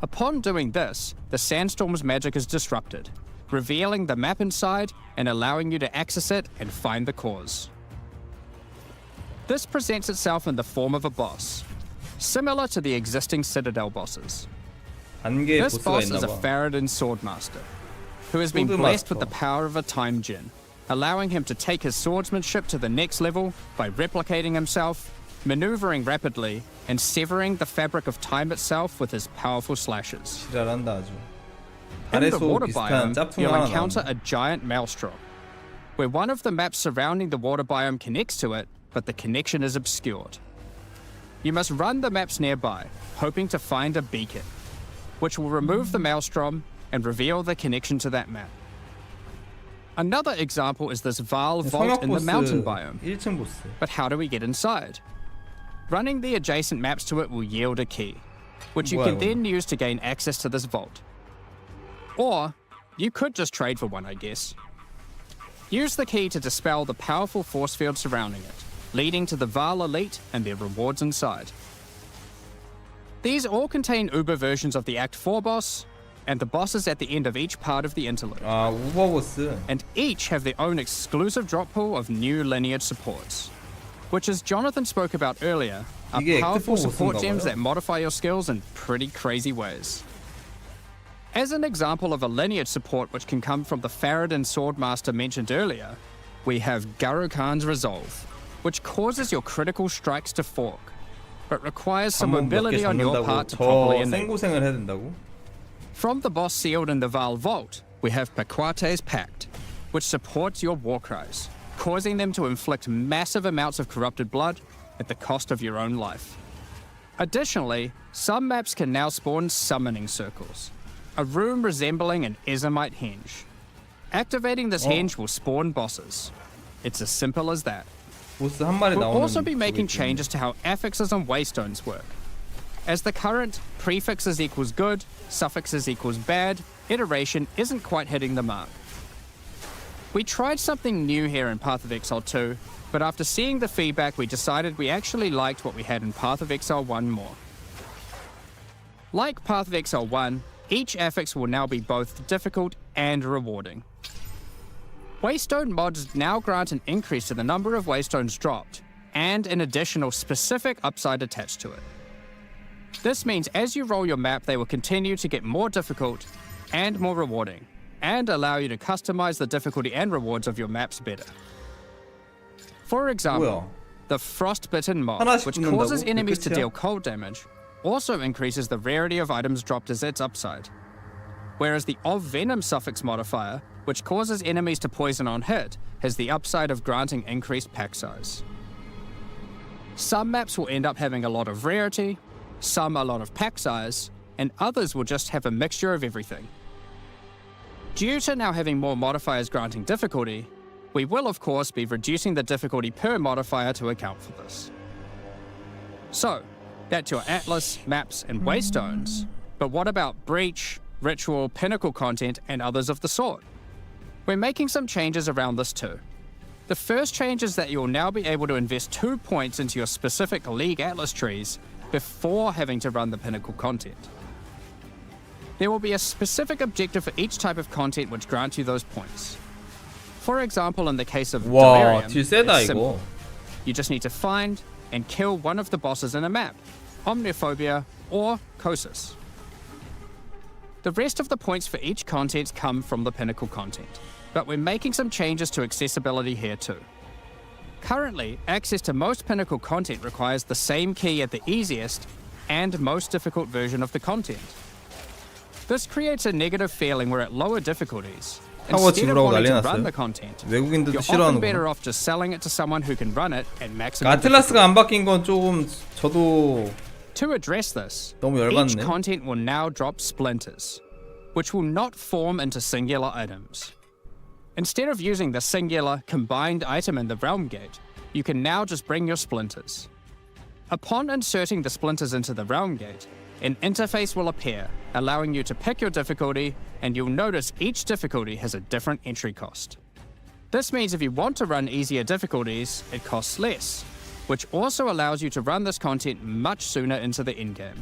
E: Upon doing this, the sandstorm's magic is disrupted, revealing the map inside and allowing you to access it and find the cause. This presents itself in the form of a boss, similar to the existing Citadel bosses.
B: 단계
E: This
B: 보스가
E: boss is a
B: 있나봐.
E: Faradin Swordmaster, who has been blessed with the power of a time gem, allowing him to take his swordsmanship to the next level by replicating himself, maneuvering rapidly, and severing the fabric of time itself with his powerful slashes.
B: 지랄한다 아주.
E: In the
B: 아래소
E: water
B: 비슷한
E: biome,
B: 짭퉁
E: you'll
B: 하나
E: encounter
B: 나오네.
E: a giant maelstrom, where one of the maps surrounding the water biome connects to it, but the connection is obscured. You must run the maps nearby, hoping to find a beacon, which will remove the maelstrom and reveal the connection to that map. Another example is this Vaal vault
B: 성역
E: in the
B: 보스
E: mountain biome.
B: 1층 보스.
E: But how do we get inside? Running the adjacent maps to it will yield a key, which you
B: 뭐야,
E: can
B: 이거?
E: then use to gain access to this vault. Or, you could just trade for one, I guess. Use the key to dispel the powerful force field surrounding it, leading to the Vaal Elite and their rewards inside. These all contain Uber versions of the Act 4 boss, and the bosses at the end of each part of the interlude,
B: 아 우버 보스.
E: and each have their own exclusive drop pool of new lineage supports, which, as Jonathan spoke about earlier, are
B: 이게
E: powerful
B: 액트4
E: support
B: 보스인가
E: gems
B: 봐요.
E: that modify your skills in pretty crazy ways. As an example of a lineage support which can come from the Faradin Swordmaster mentioned earlier, we have Garo Khan's Resolve, which causes your critical strikes to fork, but requires some
B: 한번 몇 개
E: mobility on your
B: 잡는다고
E: part to properly
B: 저
E: enable.
B: 생고생을 해야 된다고?
E: From the boss sealed in the Vaal Vault, we have Paquate's Pact, which supports your war cries, causing them to inflict massive amounts of corrupted blood at the cost of your own life. Additionally, some maps can now spawn summoning circles, a room resembling an Ezomite henge. Activating this henge will spawn bosses. It's as simple as that.
B: 보스 한 마리
E: We'll
B: 나오는
E: also be making
B: 그게 있겠네.
E: changes to how affixes and waystones work. As the current prefixes equals good, suffixes equals bad, iteration isn't quite hitting the mark. We tried something new here in Path of Exile 2, but after seeing the feedback, we decided we actually liked what we had in Path of Exile 1 more. Like Path of Exile 1, each affix will now be both difficult and rewarding. Waystone mods now grant an increase to the number of waystones dropped, and an additional specific upside attached to it. This means as you roll your map, they will continue to get more difficult and more rewarding, and allow you to customize the difficulty and rewards of your maps better. For example,
B: 뭐야?
E: the frostbitten mob,
B: 하나씩
E: which
B: 붙는다고?
E: causes
B: 그게
E: enemies to
B: 끝이야?
E: deal cold damage, also increases the rarity of items dropped as its upside. Whereas the of venom suffix modifier, which causes enemies to poison on hit, has the upside of granting increased pack size. Some maps will end up having a lot of rarity, some a lot of pack size, and others will just have a mixture of everything. Due to now having more modifiers granting difficulty, we will of course be reducing the difficulty per modifier to account for this. So, that's your Atlas, maps, and waystones, but what about Breach, Ritual, Pinnacle content, and others of the sort? We're making some changes around this too. The first change is that you'll now be able to invest 2 points into your specific League Atlas trees before having to run the Pinnacle content. There will be a specific objective for each type of content which grants you those points. For example, in the case of
B: 와,
E: Delirium,
B: 딜 세다
E: it's simple.
B: 이거.
E: You just need to find and kill one of the bosses in a map, Omniphobia or Kosis. The rest of the points for each content come from the Pinnacle content, but we're making some changes to accessibility here too. Currently, access to most Pinnacle content requires the same key at the easiest and most difficult version of the content. This creates a negative feeling where at lower difficulties,
B: 하워
E: instead of
B: 집으라고
E: wanting
B: 난리
E: to run
B: 났어요.
E: the content,
B: 외국인들도
E: you're often better
B: 싫어하는구나.
E: off just selling it to someone who can run it at maximum
B: 아틀라스가 안 바뀐 건 조금 저도
E: To address this,
B: 너무
E: each
B: 열받네.
E: content will now drop splinters, which will not form into singular items. Instead of using the singular combined item in the realm gate, you can now just bring your splinters. Upon inserting the splinters into the realm gate, an interface will appear, allowing you to pick your difficulty, and you'll notice each difficulty has a different entry cost. This means if you want to run easier difficulties, it costs less, which also allows you to run this content much sooner into the endgame.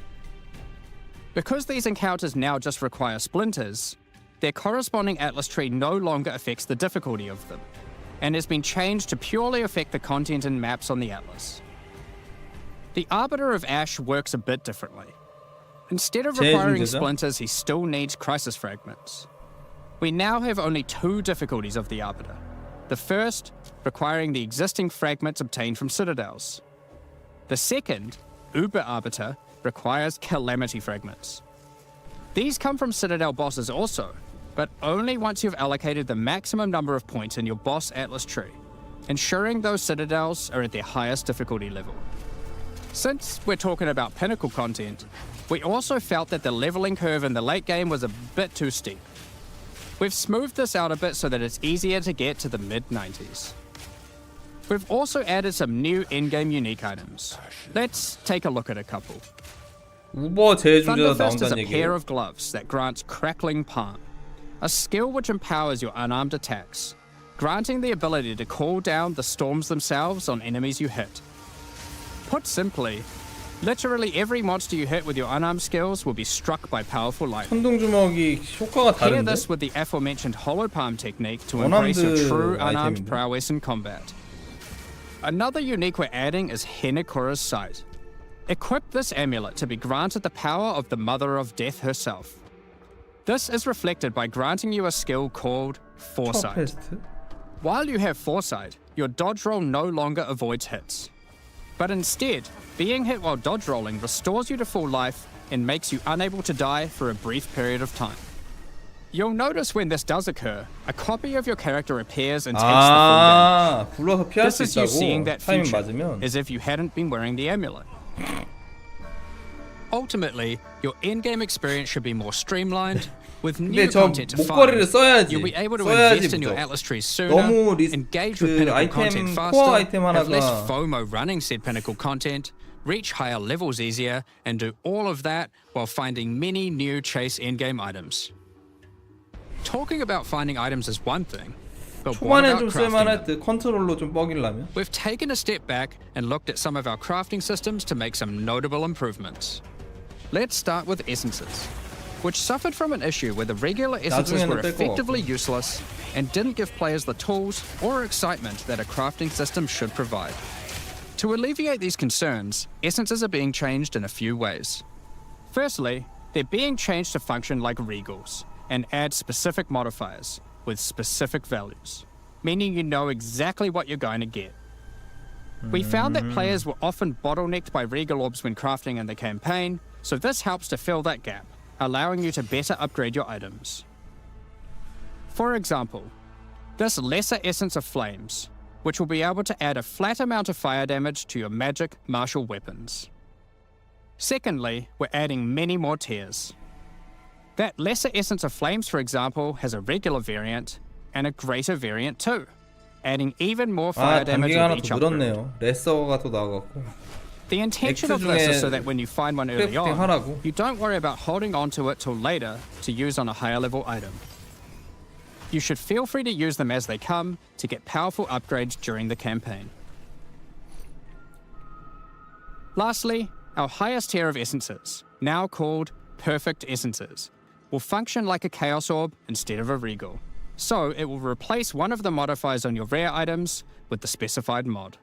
E: Because these encounters now just require splinters, their corresponding Atlas tree no longer affects the difficulty of them, and has been changed to purely affect the content and maps on the Atlas. The Arbiter of Ash works a bit differently. Instead of
B: 제일
E: requiring
B: 문제죠?
E: splinters, he still needs crisis fragments. We now have only 2 difficulties of the Arbiter. The first, requiring the existing fragments obtained from citadels. The second, Uber Arbiter, requires calamity fragments. These come from citadel bosses also, but only once you've allocated the maximum number of points in your boss Atlas tree, ensuring those citadels are at their highest difficulty level. Since we're talking about Pinnacle content, we also felt that the leveling curve in the late game was a bit too steep. We've smoothed this out a bit so that it's easier to get to the mid-90s. We've also added some new endgame unique items. Let's take a look at a couple.
B: 우버 제주제가
E: Thunderfist is a
B: 나온다는
E: pair
B: 얘기예요.
E: of gloves that grants Crackling Palm, a skill which empowers your unarmed attacks, granting the ability to call down the storms themselves on enemies you hit. Put simply, literally every monster you hit with your unarmed skills will be struck by powerful lightning.
B: 천둥 주먹이 효과가
E: Pair
B: 다른데?
E: this with the aforementioned Hollow Palm technique to embrace your
B: unarmed
E: true unarmed
B: item인데?
E: prowess in combat. Another unique we're adding is Henekura's Sight. Equip this amulet to be granted the power of the Mother of Death herself. This is reflected by granting you a skill called Foresight.
B: 터페스트?
E: While you have Foresight, your dodge roll no longer avoids hits. But instead, being hit while dodge rolling restores you to full life and makes you unable to die for a brief period of time. You'll notice when this does occur, a copy of your character appears and takes the full damage.
B: 아, 굴러서 피할
E: This
B: 수
E: is you seeing
B: 있다고?
E: that
B: 타이밍
E: future,
B: 맞으면?
E: as if you hadn't been wearing the amulet. Ultimately, your endgame experience should be more streamlined, with new
B: 근데 저
E: content to
B: 목걸이를
E: find.
B: 써야지.
E: You'll be able to
B: 써야지
E: invest in your
B: 무조건.
E: Atlas trees sooner,
B: 너무
E: engage
B: 그
E: with Pinnacle
B: 아이템,
E: content
B: 코어
E: faster,
B: 아이템
E: have less
B: 하나가
E: FOMO running said Pinnacle content, reach higher levels easier, and do all of that while finding many new chase endgame items. Talking about finding items is one thing, but what
B: 초반에
E: about
B: 좀
E: crafting
B: 쓸만할
E: them?
B: 때 컨트롤로 좀 뻐기려면?
E: We've taken a step back and looked at some of our crafting systems to make some notable improvements. Let's start with essences, which suffered from an issue where the regular essences
B: 나중에는
E: were
B: 뺄 것
E: effectively
B: 같고.
E: useless and didn't give players the tools or excitement that a crafting system should provide. To alleviate these concerns, essences are being changed in a few ways. Firstly, they're being changed to function like regals and add specific modifiers with specific values, meaning you know exactly what you're going to get. We found that players were often bottlenecked by regal orbs when crafting in the campaign, so this helps to fill that gap, allowing you to better upgrade your items. For example, this Lesser Essence of Flames, which will be able to add a flat amount of fire damage to your magic martial weapons. Secondly, we're adding many more tiers. That Lesser Essence of Flames, for example, has a regular variant and a greater variant too, adding even more fire damage
B: 단계가 하나
E: with each
B: 더
E: upgrade.
B: 늘었네요. 레서가 또 나와갖고.
E: The intention of
B: X
E: this is
B: 중에
E: so that when you find one early
B: 크래프팅
E: on,
B: 하라고.
E: you don't worry about holding on to it till later to use on a higher level item. You should feel free to use them as they come to get powerful upgrades during the campaign. Lastly, our highest tier of essences, now called Perfect Essences, will function like a Chaos Orb instead of a Regal. So it will replace one of the modifiers on your rare items with the specified mod.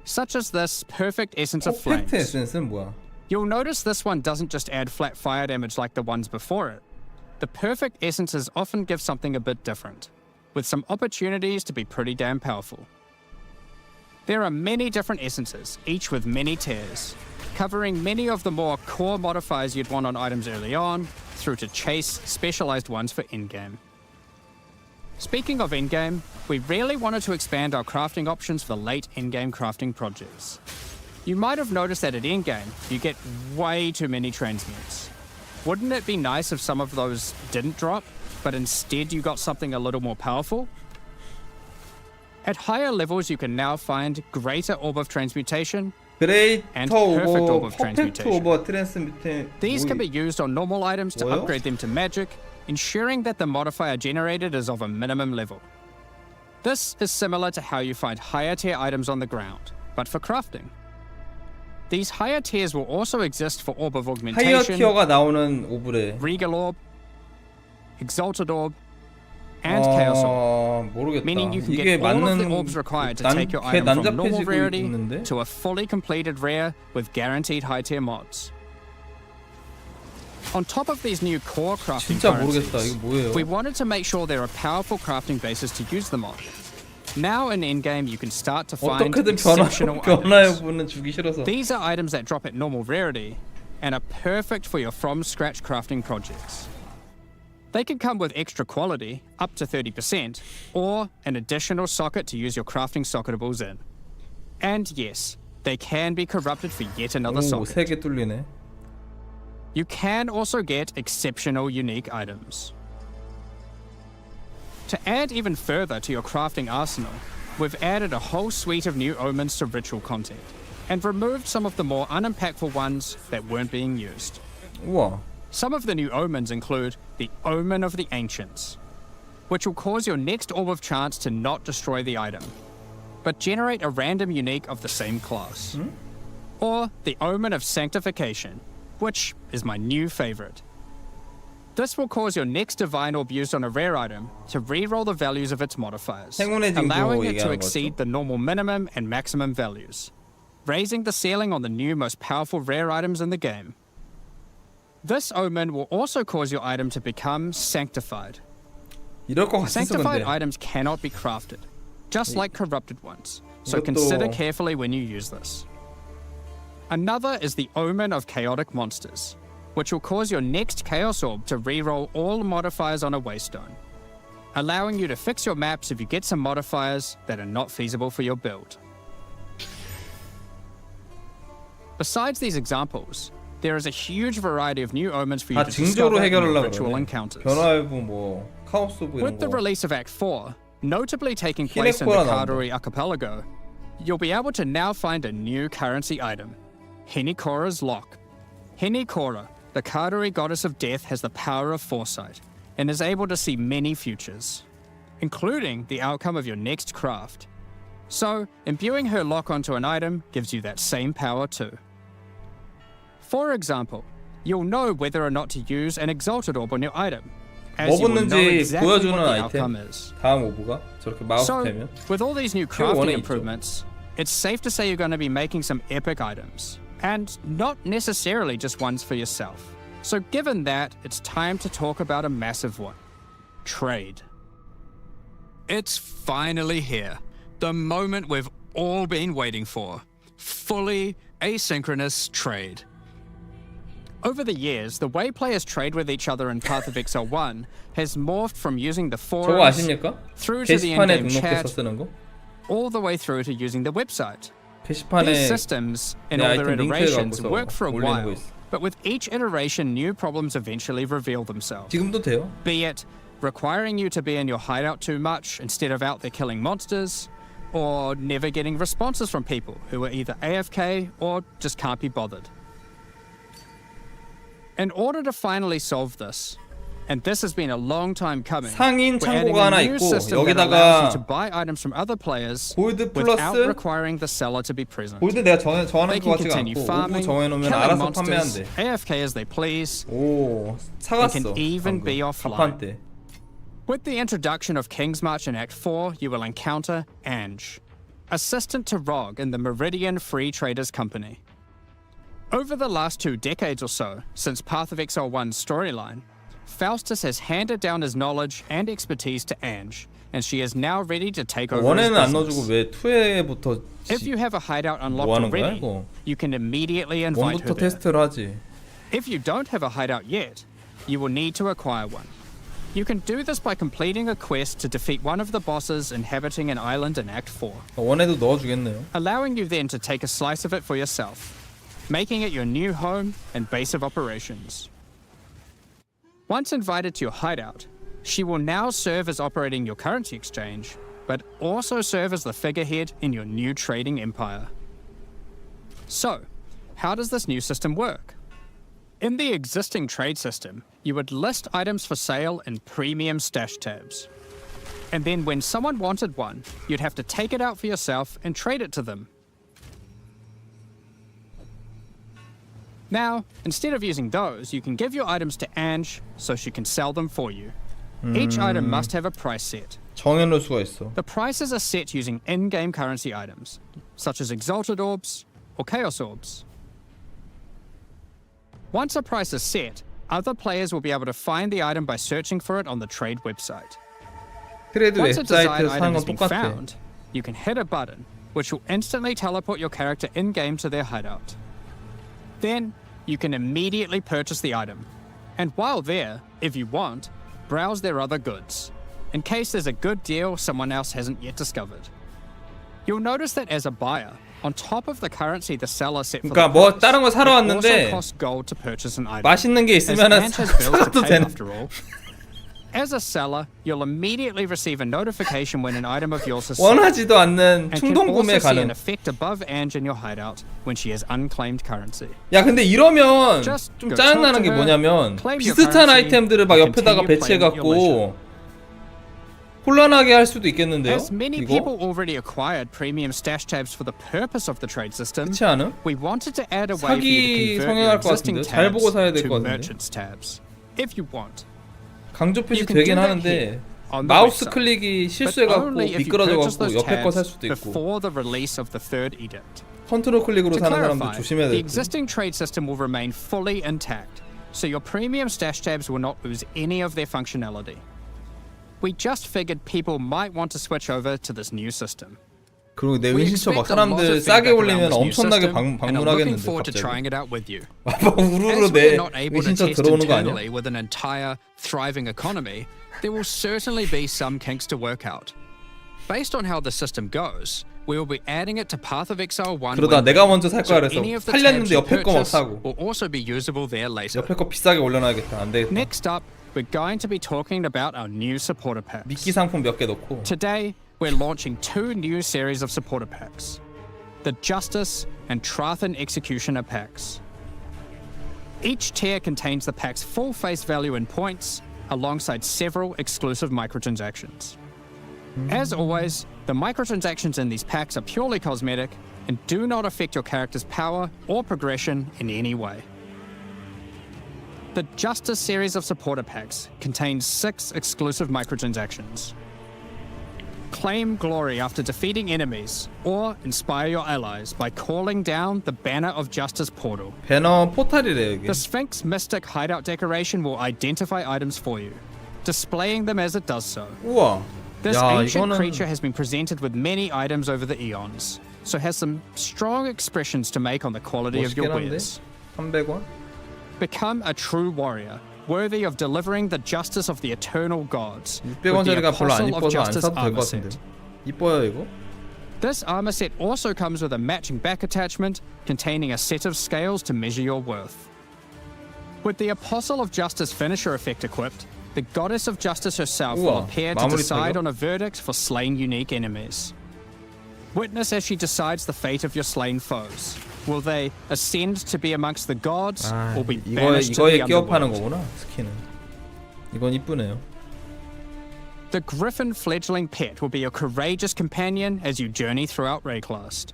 E: Such as this Perfect Essence of
B: 퍼펙트
E: Flames.
B: 에센스는 뭐야?
E: You'll notice this one doesn't just add flat fire damage like the ones before it. The Perfect Essences often give something a bit different, with some opportunities to be pretty damn powerful. There are many different essences, each with many tiers, covering many of the more core modifiers you'd want on items early on, through to chase specialized ones for endgame. Speaking of endgame, we really wanted to expand our crafting options for late endgame crafting projects. You might have noticed that at endgame, you get way too many transmutes. Wouldn't it be nice if some of those didn't drop, but instead you got something a little more powerful? At higher levels, you can now find Greater Orb of Transmutation.
B: 그레이터
E: And perfect orb
B: 오버,
E: of
B: 퍼펙트
E: transmutation.
B: 오버 트랜스미트.
E: These can be used on normal items to
B: 뭐요?
E: upgrade them to magic, ensuring that the modifier generated is of a minimum level. This is similar to how you find higher tier items on the ground, but for crafting. These higher tiers will also exist for Orb of
B: 하이어
E: Augmentation,
B: 티어가 나오는 오브레.
E: Regal Orb, Exalted Orb, and Chaos Orb,
B: 모르겠다.
E: meaning you can
B: 이게
E: get all of the
B: 맞는
E: orbs required to
B: 난,
E: take your
B: 걔
E: item from normal
B: 난잡해지고
E: rarity
B: 있는데?
E: to a fully completed rare with guaranteed high tier mods. On top of these new core crafting
B: 진짜 모르겠다.
E: currencies,
B: 이거 뭐예요?
E: we wanted to make sure there are powerful crafting bases to use them on. Now in endgame, you can start to find
B: 어떻게든
E: exceptional
B: 변화
E: items.
B: 여부는 주기 싫어서.
E: These are items that drop at normal rarity and are perfect for your from-scratch crafting projects. They can come with extra quality, up to 30%, or an additional socket to use your crafting socketables in. And yes, they can be corrupted for yet another
B: 오,
E: socket.
B: 3개 뚫리네.
E: You can also get exceptional unique items. To add even further to your crafting arsenal, we've added a whole suite of new omens to ritual content, and removed some of the more unimpactful ones that weren't being used.
B: 우와.
E: Some of the new omens include the Omen of the Ancients, which will cause your next Orb of Chance to not destroy the item, but generate a random unique of the same class. Or the Omen of Sanctification, which is my new favorite. This will cause your next Divine Orb used on a rare item to reroll the values of its modifiers,
B: 행운의 징조
E: allowing it to
B: 얘기하는
E: exceed
B: 거죠?
E: the normal minimum and maximum values, raising the ceiling on the new most powerful rare items in the game. This omen will also cause your item to become sanctified.
B: 이럴 것 같아서
E: Sanctified
B: 근데.
E: items cannot be crafted, just like corrupted ones, so
B: 이것도-
E: consider carefully when you use this. Another is the Omen of Chaotic Monsters, which will cause your next Chaos Orb to reroll all modifiers on a Waystone, allowing you to fix your maps if you get some modifiers that are not feasible for your build. Besides these examples, there is a huge variety of new omens for you
B: 다
E: to
B: 징조로
E: discover in your
B: 해결하려고
E: ritual
B: 그러네.
E: encounters.
B: 변화여부 뭐 카오스 오브 이런
E: With the
B: 거.
E: release of Act 4, notably taking place in the
B: 히네코라 나온다.
E: Kardori Archipelago, you'll be able to now find a new currency item, Henikora's Lock. Henikora, the Kardori goddess of death, has the power of foresight and is able to see many futures, including the outcome of your next craft. So, imbuing her lock onto an item gives you that same power too. For example, you'll know whether or not to use an Exalted Orb on your item, as
B: 뭐
E: you will know
B: 붙는지
E: exactly what
B: 보여주는
E: the outcome
B: 아이템.
E: is.
B: 다음 오브가 저렇게 마우스
E: So,
B: 되면.
E: with all these new
B: POE1에
E: crafting
B: 있죠.
E: improvements, it's safe to say you're going to be making some epic items, and not necessarily just ones for yourself. So given that, it's time to talk about a massive one. Trade. It's finally here. The moment we've all been waiting for. Fully asynchronous trade. Over the years, the way players trade with each other in Path of Exile 1 has morphed from using the
B: 저거
E: forums
B: 아십니까?
E: through to the
B: 게시판에
E: in-game
B: 등록해서
E: chat,
B: 쓰는 거?
E: all the way through to using the website.
B: 게시판에
E: These systems, in
B: 내
E: all their
B: 아이템 링크
E: iterations,
B: 해갖고서
E: work for a
B: 올리는 거
E: while,
B: 있어.
E: but with each iteration, new problems eventually reveal themselves.
B: 지금도 돼요?
E: Be it requiring you to be in your hideout too much instead of out there killing monsters, or never getting responses from people who are either AFK or just can't be bothered. In order to finally solve this, and this has been a long time coming,
B: 상인
E: we're adding
B: 창고가 하나
E: a new
B: 있고
E: system that allows you to
B: 여기다가
E: buy items from other players
B: 골드
E: without
B: 플러스
E: requiring the seller to be present.
B: 골드 내가 정하는
E: They
B: 것
E: can
B: 같지가
E: continue
B: 않고 오브
E: farming,
B: 정해놓으면
E: killing
B: 알아서
E: monsters,
B: 판매한대.
E: AFK as they please.
B: 오 사갔어.
E: They can even be
B: 방금
E: offline.
B: 갑판 때.
E: With the introduction of King's March in Act 4, you will encounter Ange, assistant to Rog in the Meridian Free Traders Company. Over the last 2 decades or so, since Path of Exile 1's storyline, Faustus has handed down his knowledge and expertise to Ange, and she is now ready to take over his
B: 원에는 안
E: business.
B: 넣어주고 왜 2회부터
E: If you have a hideout
B: 뭐
E: unlocked
B: 하는 거야
E: already,
B: 이거?
E: you can immediately invite her
B: 원부터
E: there.
B: 테스트를 하지.
E: If you don't have a hideout yet, you will need to acquire one. You can do this by completing a quest to defeat one of the bosses inhabiting an island in Act 4,
B: 원에도 넣어주겠네요.
E: allowing you then to take a slice of it for yourself, making it your new home and base of operations. Once invited to your hideout, she will now serve as operating your currency exchange, but also serve as the figurehead in your new trading empire. So, how does this new system work? In the existing trade system, you would list items for sale in premium stash tabs. And then when someone wanted one, you'd have to take it out for yourself and trade it to them. Now, instead of using those, you can give your items to Ange so she can sell them for you. Each item must have a price set.
B: 정해놓을 수가 있어.
E: The prices are set using in-game currency items, such as Exalted Orbs or Chaos Orbs. Once a price is set, other players will be able to find the item by searching for it on the trade website.
B: 트레이드
E: Once a desired
B: 웹사이트에서
E: item
B: 사는
E: has
B: 건
E: been
B: 똑같아.
E: found, you can hit a button, which will instantly teleport your character in-game to their hideout. Then, you can immediately purchase the item. And while there, if you want, browse their other goods, in case there's a good deal someone else hasn't yet discovered. You'll notice that as a buyer, on top of the currency the seller set for
B: 그러니까
E: the
B: 뭐
E: price,
B: 다른 거 사러
E: it also
B: 왔는데
E: costs gold to purchase an item.
B: 맛있는 게
E: As
B: 있으면은
E: Ange has bills to
B: 사도
E: pay
B: 되는.
E: after all. As a seller, you'll immediately receive a notification when an item of yours is sold,
B: 원하지도 않는
E: and can
B: 충동
E: also
B: 구매
E: see an
B: 가능.
E: effect above Ange in your hideout when she has unclaimed currency.
B: 야 근데 이러면
E: Just
B: 좀
E: go
B: 짜증나는
E: talk
B: 게
E: to her,
B: 뭐냐면
E: claim your
B: 비슷한
E: currency,
B: 아이템들을 막
E: and
B: 옆에다가
E: continue playing at your leisure.
B: 배치해갖고 혼란하게 할 수도 있겠는데요?
E: As many
B: 이거?
E: people already acquired premium stash tabs for the purpose of the trade system,
B: 그렇지 않음?
E: we wanted to add a way for you
B: 사기
E: to convert your
B: 성행할 것
E: existing
B: 같은데요? 잘 보고 사야
E: tabs
B: 될
E: to
B: 것 같은데.
E: merchants tabs, if you want.
B: 강조 표시
E: You can
B: 되긴
E: do that
B: 하는데
E: here on the
B: 마우스
E: website,
B: 클릭이
E: but
B: 실수해갖고
E: only if you purchase
B: 미끄러져갖고
E: those
B: 옆에 거 살
E: tabs
B: 수도 있고
E: before the release of the third edict.
B: 컨트롤 클릭으로
E: To
B: 사는 사람들
E: clarify,
B: 조심해야
E: the
B: 될 듯.
E: existing trade system will remain fully intact, so your premium stash tabs will not lose any of their functionality. We just figured people might want to switch over to this new system.
B: 그리고 내
E: We
B: 은신처 막
E: expect a lot
B: 사람들
E: of
B: 싸게
E: feedback around
B: 올리면
E: this new
B: 엄청나게
E: system, and are looking
B: 방문하겠는데
E: forward to
B: 갑자기
E: trying it out with you.
B: 막 우르르
E: As we
B: 내
E: are not able to
B: 은신처
E: test
B: 들어오는 거 아니야?
E: internally with an entire thriving economy, there will certainly be some kinks to work out. Based on how the system goes, we will be adding it to Path of Exile 1.
B: 그러다 내가 먼저 살
E: so
B: 거야 그래서
E: any of the tabs
B: 팔렸는데
E: you
B: 옆에 거 막
E: purchase
B: 사고
E: will also be usable there later.
B: 옆에 거 비싸게 올려놔야겠다. 안 되겠다.
E: Next up, we're going to be talking about our new supporter packs.
B: 미끼 상품 몇 개 넣고
E: Today, we're launching 2 new series of supporter packs, the Justice and Trathan Executioner packs. Each tier contains the pack's full face value in points, alongside several exclusive microtransactions. As always, the microtransactions in these packs are purely cosmetic and do not affect your character's power or progression in any way. The Justice series of supporter packs contains 6 exclusive microtransactions. Claim glory after defeating enemies, or inspire your allies by calling down the Banner of Justice portal.
B: 배너 포탈이래 여기.
E: The Sphinx Mystic hideout decoration will identify items for you, displaying them as it does so.
B: 우와.
E: This
B: 야
E: ancient
B: 이거는
E: creature has been presented with many items over the eons, so has some strong expressions to make on the quality of your
B: 멋있긴 한데?
E: wares.
B: 300원?
E: Become a true warrior, worthy of delivering the justice of the eternal gods. with the
B: 600원짜리가 별로 안
E: Apostle of
B: 이뻐서 안
E: Justice
B: 사도 될
E: armor
B: 것
E: set.
B: 같은데. 이뻐요 이거?
E: This armor set also comes with a matching back attachment containing a set of scales to measure your worth. With the Apostle of Justice finisher effect equipped, the Goddess of Justice herself will
B: 우와,
E: appear to
B: 마무리
E: decide
B: 타격?
E: on a verdict for slain unique enemies. Witness as she decides the fate of your slain foes. Will they ascend to be amongst the gods
B: 아,
E: or be
B: 이거에
E: banished to the
B: 끼워 파는
E: underworld?
B: 거구나 스킨은. 이건 이쁘네요.
E: The Griffin fledgling pet will be your courageous companion as you journey throughout Rayclast.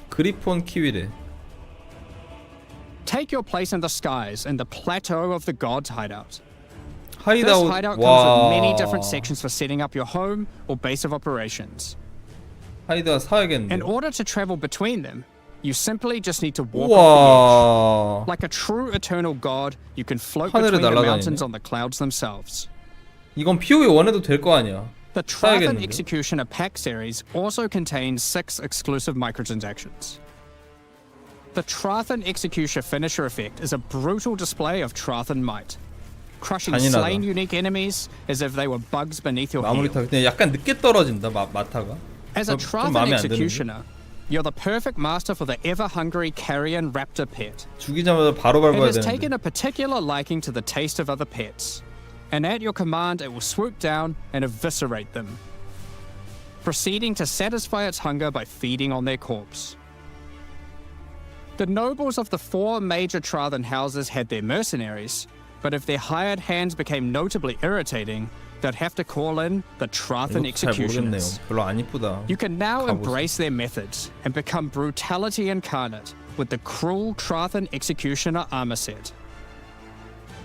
B: 그리폰 키위래.
E: Take your place in the skies in the plateau of the gods' hideout. This
B: 하이드아웃.
E: hideout comes with many
B: 와.
E: different sections for setting up your home or base of operations.
B: 하이드아웃 사야겠는데.
E: In order to travel between them, you simply just need to walk off the edge.
B: 우와.
E: Like a true eternal god, you can float
B: 하늘을
E: between the
B: 날아다니네.
E: mountains on the clouds themselves.
B: 이건 POE1에도 될 거 아니야.
E: The Triathan
B: 사야겠는데.
E: Executioner pack series also contains 6 exclusive microtransactions. The Triathan Executioner finisher effect is a brutal display of Triathan might, crushing
B: 잔인하다.
E: slain unique enemies as if they were bugs beneath your
B: 마무리
E: heel.
B: 타 근데 약간 늦게 떨어진다 마타가.
E: As a
B: 좀
E: Triathan
B: 마음에 안 드는데.
E: Executioner, you're the perfect master for the ever-hungry carrion raptor pet.
B: 죽이자마자 바로
E: It
B: 밟아야
E: has
B: 되는데.
E: taken a particular liking to the taste of other pets, and at your command it will swoop down and eviscerate them, proceeding to satisfy its hunger by feeding on their corpse. The nobles of the 4 major Triathan houses had their mercenaries, but if their hired hands became notably irritating, they'd have to call in the Triathan
B: 이것도 잘 모르겠네요.
E: Executioners.
B: 별로 안 이쁘다.
E: You can now
B: 가보자.
E: embrace their methods and become brutality incarnate with the Cruel Triathan Executioner armor set.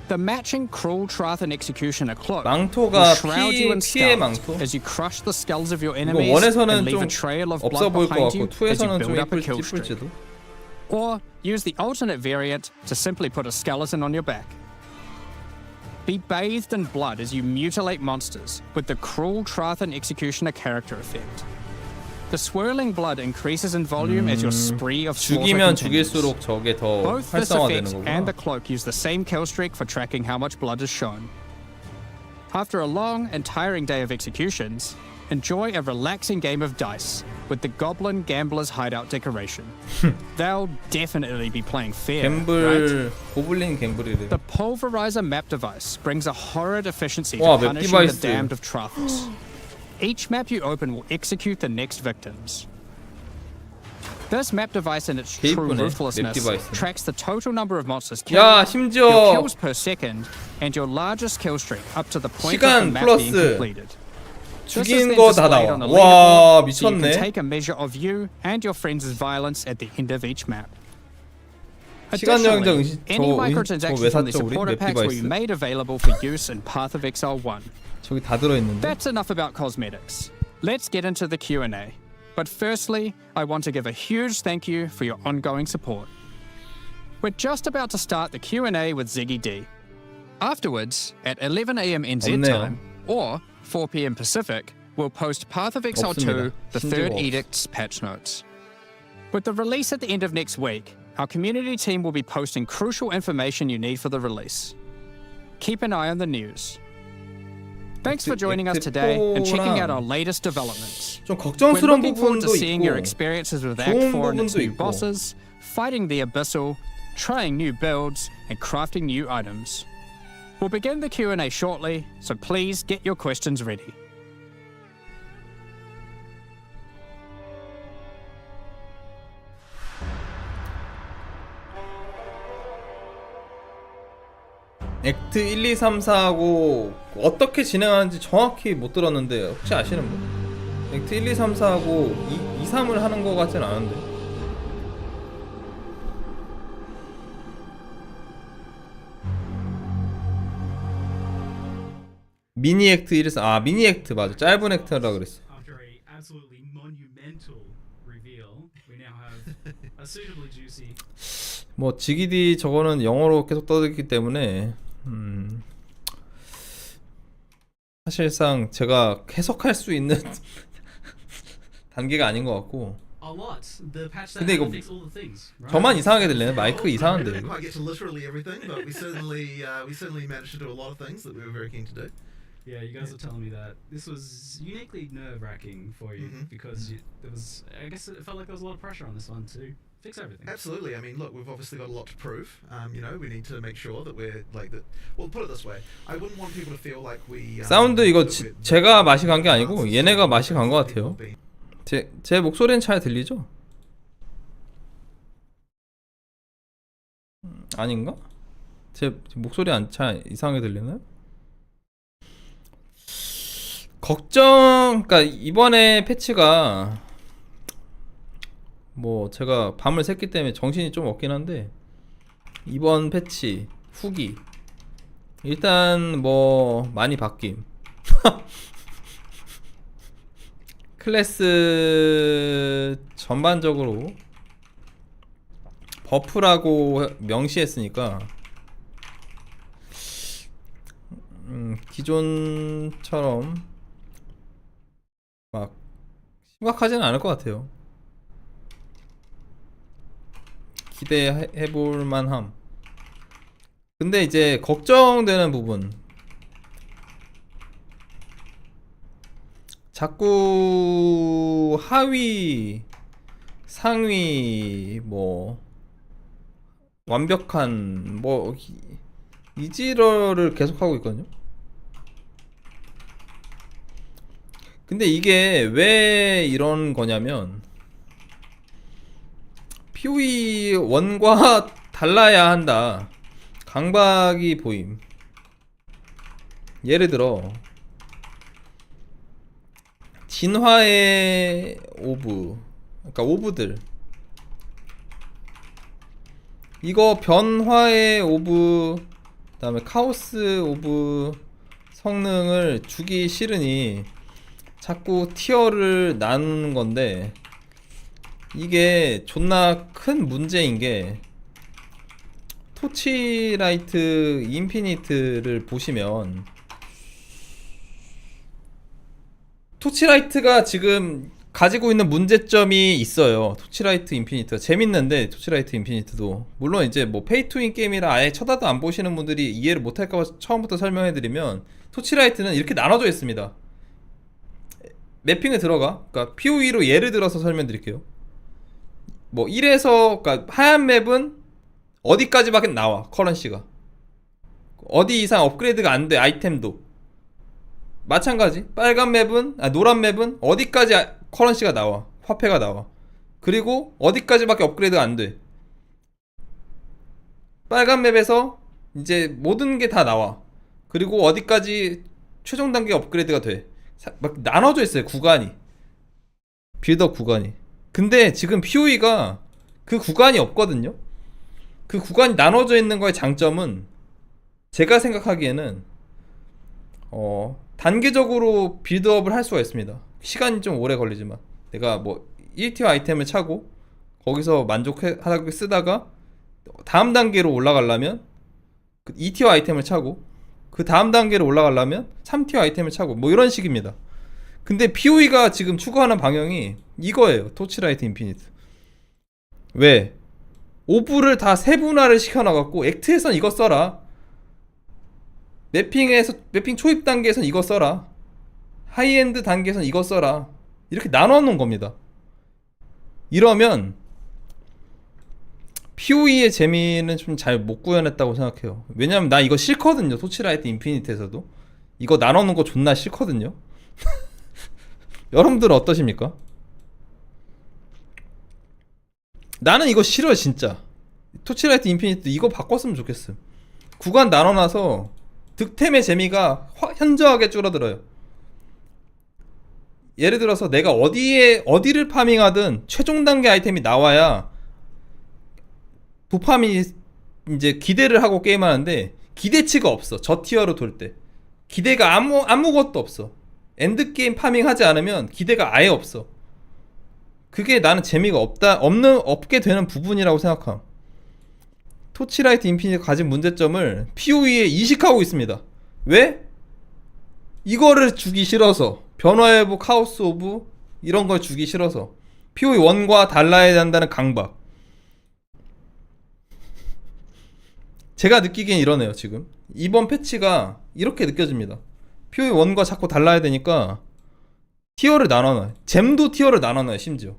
E: The matching Cruel Triathan Executioner cloak will
B: 망토가
E: shroud you in
B: 피해
E: stealth
B: 망토?
E: as you crush the skulls of your
B: 이거
E: enemies
B: 원에서는
E: and leave a
B: 좀
E: trail of
B: 없어
E: blood
B: 보일 것
E: behind you
B: 같고
E: as you
B: 투에서는 좀
E: build up a kill streak.
B: 이쁠지도.
E: Or use the alternate variant to simply put a skeleton on your back. Be bathed in blood as you mutilate monsters with the Cruel Triathan Executioner character effect. The swirling blood increases in volume as your spree of slaughter
B: 죽이면
E: continues.
B: 죽일수록 저게 더
E: Both this
B: 활성화되는
E: effect and the
B: 거구나.
E: cloak use the same kill streak for tracking how much blood is shown. After a long and tiring day of executions, enjoy a relaxing game of dice with the Goblin Gambler's Hideout decoration. They'll definitely be playing fair, right?
B: 갬블 고블린 갬블이래.
E: The Pulverizer map device brings a horrid efficiency
B: 와,
E: to
B: 맵
E: punishing the
B: 디바이스.
E: damned of Trathos. Each map you open will execute the next victims. This map device in its true
B: 개이쁘네,
E: ruthlessness
B: 맵 디바이스.
E: tracks the total number of monsters
B: 야,
E: killed, your
B: 심지어
E: kills per second, and your largest kill streak up to the point
B: 시간
E: of the map being
B: 플러스
E: completed. This is
B: 죽인
E: then
B: 거 다
E: displayed
B: 나와.
E: on the
B: 와,
E: leaderboard, so you can
B: 미쳤네.
E: take a measure of you and your friends' violence at the end of each map.
B: 시간 여행자
E: Additionally, any
B: 저
E: microtransactions
B: 왜
E: from the
B: 샀죠 우리
E: supporter
B: 맵
E: packs will be
B: 디바이스?
E: made available for use in Path of Exile 1.
B: 저기 다 들어있는데.
E: That's enough about cosmetics. Let's get into the Q&A. But firstly, I want to give a huge thank you for your ongoing support. We're just about to start the Q&A with Ziggy D. Afterwards, at 11 a.m. NZ
B: 없네요.
E: time, or 4 p.m. Pacific, we'll post Path of Exile 2,
B: 없습니다.
E: the
B: 신규가
E: Third
B: 없어.
E: Edict's patch notes. With the release at the end of next week, our community team will be posting crucial information you need for the release. Keep an eye on the news. Thanks for joining us today and checking out our latest developments.
B: 좀
E: We're
B: 걱정스러운
E: looking forward to
B: 부분도
E: seeing your
B: 있고
E: experiences with Act
B: 좋은
E: 4 and its
B: 부분도
E: new
B: 있고.
E: bosses, fighting the Abyssal, trying new builds, and crafting new items. We'll begin the Q&A shortly, so please get your questions ready.
B: 액트 1, 2, 3, 4하고 어떻게 진행하는지 정확히 못 들었는데 혹시 아시는 분? 액트 1, 2, 3, 4하고 2, 3을 하는 거 같진 않은데. 미니 액트 1, 2, 3. 아, 미니 액트 맞아. 짧은 액트라 그랬어.
F: After a absolutely monumental reveal, we now have a suitably juicy.
B: 뭐 지기디 저거는 영어로 계속 떠들기 때문에 사실상 제가 해석할 수 있는 단계가 아닌 것 같고
F: a lot. The patch that
B: 근데 이거
F: fix all the things. Right?
B: 저만 이상하게 들리네. 마이크
A: We
B: 이상한데.
A: didn't quite get to literally everything, but we certainly managed to do a lot of things that we were very keen to do.
F: Yeah, you guys were telling me that this was uniquely nerve-wracking for you because there was. I guess it felt like there was a lot of pressure on this one to fix everything.
A: Absolutely. I mean, look, we've obviously got a lot to prove. You know, we need to make sure that we're like that. Well, put it this way, I wouldn't want people to feel like we.
B: 사운드 이거
A: that we're-
B: 제가 맛이 간 게 아니고 얘네가 맛이 간 것 같아요. 제 목소리는 잘 들리죠? 아닌가? 제 목소리 잘 이상하게 들리나요? 그러니까 이번에 패치가 뭐 제가 밤을 샜기 때문에 정신이 좀 없긴 한데 이번 패치 후기 일단 뭐 많이 바뀜. 클래스 전반적으로 버프라고 명시했으니까 기존처럼 막 심각하지는 않을 것 같아요. 기대해볼 만함. 근데 이제 걱정되는 부분, 자꾸 하위 상위 뭐 완벽한 뭐 이지러를 계속하고 있거든요. 근데 이게 왜 이런 거냐면 POE1과 달라야 한다. 강박이 보임. 예를 들어 진화의 오브, 그러니까 오브들, 이거 변화의 오브, 그 다음에 카오스 오브 성능을 주기 싫으니 자꾸 티어를 나누는 건데, 이게 존나 큰 문제인 게 토치라이트 인피니트를 보시면 토치라이트가 지금 가지고 있는 문제점이 있어요. 토치라이트 인피니트가 재밌는데, 토치라이트 인피니트도 물론 이제 뭐 페이투윈 게임이라 아예 쳐다도 안 보시는 분들이 이해를 못할까봐 처음부터 설명해드리면, 토치라이트는 이렇게 나눠져 있습니다. 매핑에 들어가, 그러니까 POE로 예를 들어서 설명드릴게요. 뭐 1에서, 그러니까 하얀 맵은 어디까지밖에 나와, 커런시가. 어디 이상 업그레이드가 안 돼, 아이템도. 마찬가지 빨간 맵은, 노란 맵은 어디까지 커런시가 나와, 화폐가 나와. 그리고 어디까지밖에 업그레이드가 안 돼. 빨간 맵에서 이제 모든 게 다 나와. 그리고 어디까지 최종 단계 업그레이드가 돼. 막 나눠져 있어요, 구간이. 빌드업 구간이. 근데 지금 POE가 그 구간이 없거든요. 그 구간이 나눠져 있는 거의 장점은, 제가 생각하기에는 단계적으로 빌드업을 할 수가 있습니다. 시간이 좀 오래 걸리지만, 내가 뭐 1티어 아이템을 차고 거기서 만족하게 쓰다가 다음 단계로 올라가려면 2티어 아이템을 차고, 그 다음 단계로 올라가려면 3티어 아이템을 차고, 뭐 이런 식입니다. 근데 POE가 지금 추구하는 방향이 이거예요. 토치라이트 인피니트. 왜? 오브를 다 세분화를 시켜놔갖고, 액트에선 이거 써라, 매핑 초입 단계에선 이거 써라, 하이엔드 단계에선 이거 써라, 이렇게 나눠놓은 겁니다. 이러면 POE의 재미는 좀 잘 못 구현했다고 생각해요. 왜냐면 나 이거 싫거든요. 토치라이트 인피니트에서도 이거 나눠놓은 거 존나 싫거든요. 여러분들은 어떠십니까? 나는 이거 싫어 진짜. 토치라이트 인피니트 이거 바꿨으면 좋겠음. 구간 나눠놔서 득템의 재미가 현저하게 줄어들어요. 예를 들어서 내가 어디를 파밍하든 최종 단계 아이템이 나와야 도파민이 이제 기대를 하고 게임하는데, 기대치가 없어. 저 티어로 돌 때 기대가 아무것도 없어. 엔드게임 파밍하지 않으면 기대가 아예 없어. 그게 나는 재미가 없게 되는 부분이라고 생각함. 토치라이트 인피니트가 가진 문제점을 POE에 이식하고 있습니다. 왜? 이거를 주기 싫어서. 변화의 부 카오스 오브 이런 걸 주기 싫어서. POE1과 달라야 한다는 강박. 제가 느끼기엔 이러네요. 지금 이번 패치가 이렇게 느껴집니다. POE1과 자꾸 달라야 되니까 티어를 나눠놔요. 잼도 티어를 나눠놔요. 심지어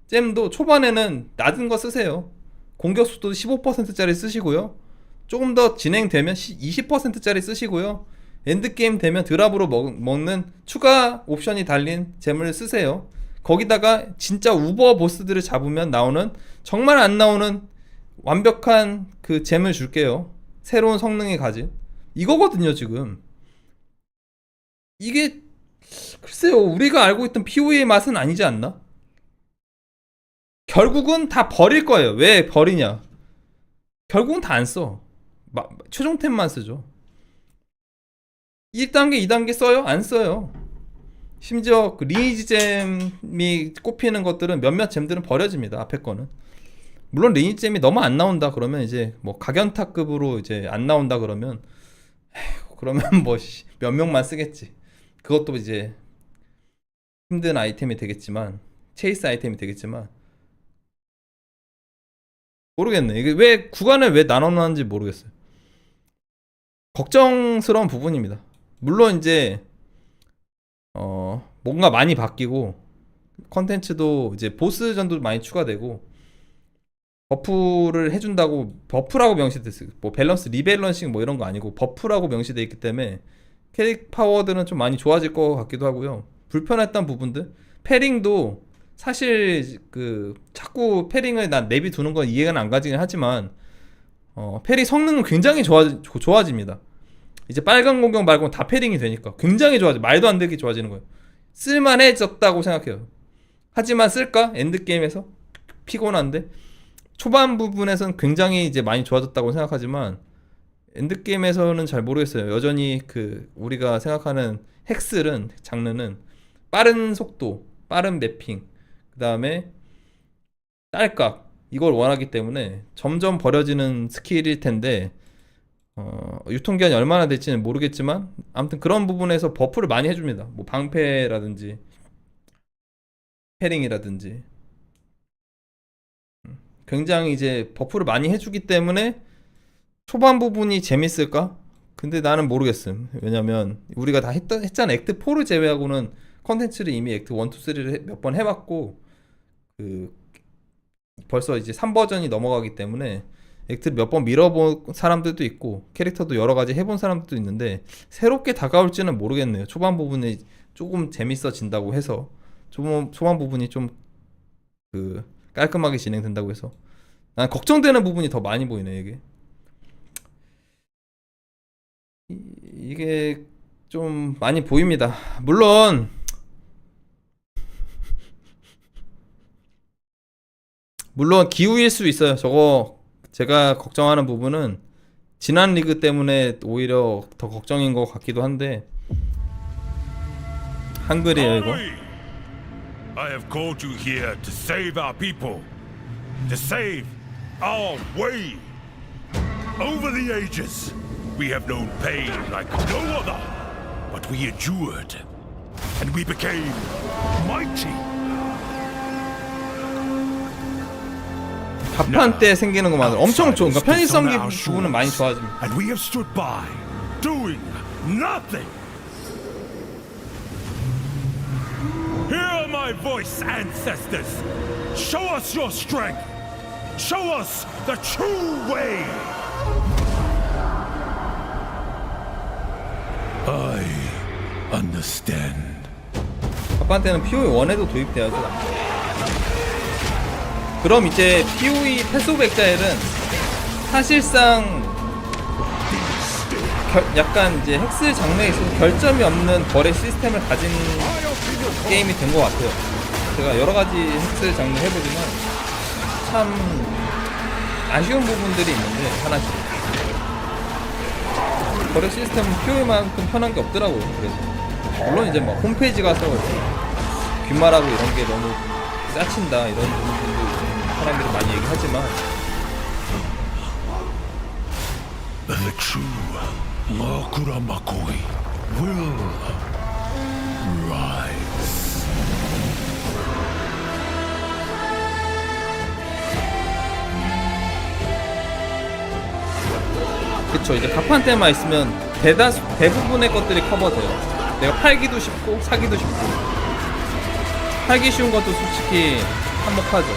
B: 잼도 초반에는 낮은 거 쓰세요. 공격속도 15%짜리 쓰시고요. 조금 더 진행되면 20%짜리 쓰시고요. 엔드게임 되면 드랍으로 먹는 추가 옵션이 달린 잼을 쓰세요. 거기다가 진짜 우버 보스들을 잡으면 나오는, 정말 안 나오는 완벽한 그 잼을 줄게요. 새로운 성능이 가진 이거거든요. 지금 이게 글쎄요, 우리가 알고 있던 POE의 맛은 아니지 않나? 결국은 다 버릴 거예요. 왜 버리냐? 결국은 다 안 써. 최종템만 쓰죠. 1단계, 2단계 써요? 안 써요. 심지어 그 리니지 잼이 꼽히는 것들은 몇몇 잼들은 버려집니다. 앞에 거는. 물론 리니지 잼이 너무 안 나온다 그러면 이제 뭐 각연타급으로 이제 안 나온다 그러면 그러면 뭐 몇 명만 쓰겠지. 그것도 이제 힘든 아이템이 되겠지만, 체이스 아이템이 되겠지만, 모르겠네. 이게 왜 구간을 왜 나눠놨는지 모르겠어요. 걱정스러운 부분입니다. 물론 이제 뭔가 많이 바뀌고 컨텐츠도 이제 보스전도 많이 추가되고 버프를 해준다고, 버프라고 명시됐어요. 뭐 밸런스 리밸런싱 뭐 이런 거 아니고 버프라고 명시돼 있기 때문에 캐릭 파워들은 좀 많이 좋아질 것 같기도 하고요. 불편했던 부분들, 패링도 사실 그 자꾸 패링을 난 내비 두는 건 이해가 안 가지긴 하지만 패링 성능은 굉장히 좋아집니다. 이제 빨간 공격 말고는 다 패링이 되니까 굉장히 좋아져. 말도 안 되게 좋아지는 거예요. 쓸만해졌다고 생각해요. 하지만 쓸까? 엔드게임에서 피곤한데 초반 부분에서는 굉장히 이제 많이 좋아졌다고 생각하지만 엔드게임에서는 잘 모르겠어요. 여전히 그 우리가 생각하는 헥슬은, 장르는 빠른 속도, 빠른 매핑, 그 다음에 딸깍, 이걸 원하기 때문에 점점 버려지는 스킬일 텐데 유통기한이 얼마나 될지는 모르겠지만 아무튼 그런 부분에서 버프를 많이 해줍니다. 뭐 방패라든지 패링이라든지 굉장히 이제 버프를 많이 해주기 때문에 초반 부분이 재밌을까? 근데 나는 모르겠음. 왜냐면 우리가 다 했잖아. 액트 4를 제외하고는 컨텐츠를 이미 액트 1, 2, 3를 몇 번 해봤고 벌써 이제 3버전이 넘어가기 때문에 액트를 몇 번 밀어본 사람들도 있고 캐릭터도 여러 가지 해본 사람들도 있는데 새롭게 다가올지는 모르겠네요. 초반 부분이 조금 재밌어진다고 해서 초반 부분이 좀 깔끔하게 진행된다고 해서 난 걱정되는 부분이 더 많이 보이네. 이게 좀 많이 보입니다. 물론 기우일 수 있어요. 저거 제가 걱정하는 부분은 지난 리그 때문에 오히려 더 걱정인 것 같기도 한데 한글이에요 이거.
C: I have called you here to save our people, to save our way. Over the ages, we have known pain like no other, but we endured, and we became mighty.
B: 답판 때 생기는 것만 엄청 좋은, 그러니까 편의성기 부분은 많이 좋아집니다.
C: And we have stood by, doing nothing. Hear my voice, ancestors. Show us your strength. Show us the true way. I understand.
B: 답판 때는 POE1에도 도입돼야죠. 그럼 이제 POE 패스 오브 엑자일은 사실상 약간 이제 헥스 장르에 있어서 결점이 없는 거래 시스템을 가진 게임이 된 것 같아요. 제가 여러 가지 헥스 장르 해보지만 참 아쉬운 부분들이 있는데 하나씩 거래 시스템은 POE만큼 편한 게 없더라고요. 그래서 물론 이제 뭐 홈페이지 가서 귓말하고 이런 게 너무 짜친다 이런 부분들도 사람들이 많이 얘기하지만
C: The true Makura Makoi will rise.
B: 그쵸. 이제 가판대만 있으면 대부분의 것들이 커버돼요. 내가 팔기도 쉽고 사기도 쉽고. 팔기 쉬운 것도 솔직히 한몫하죠.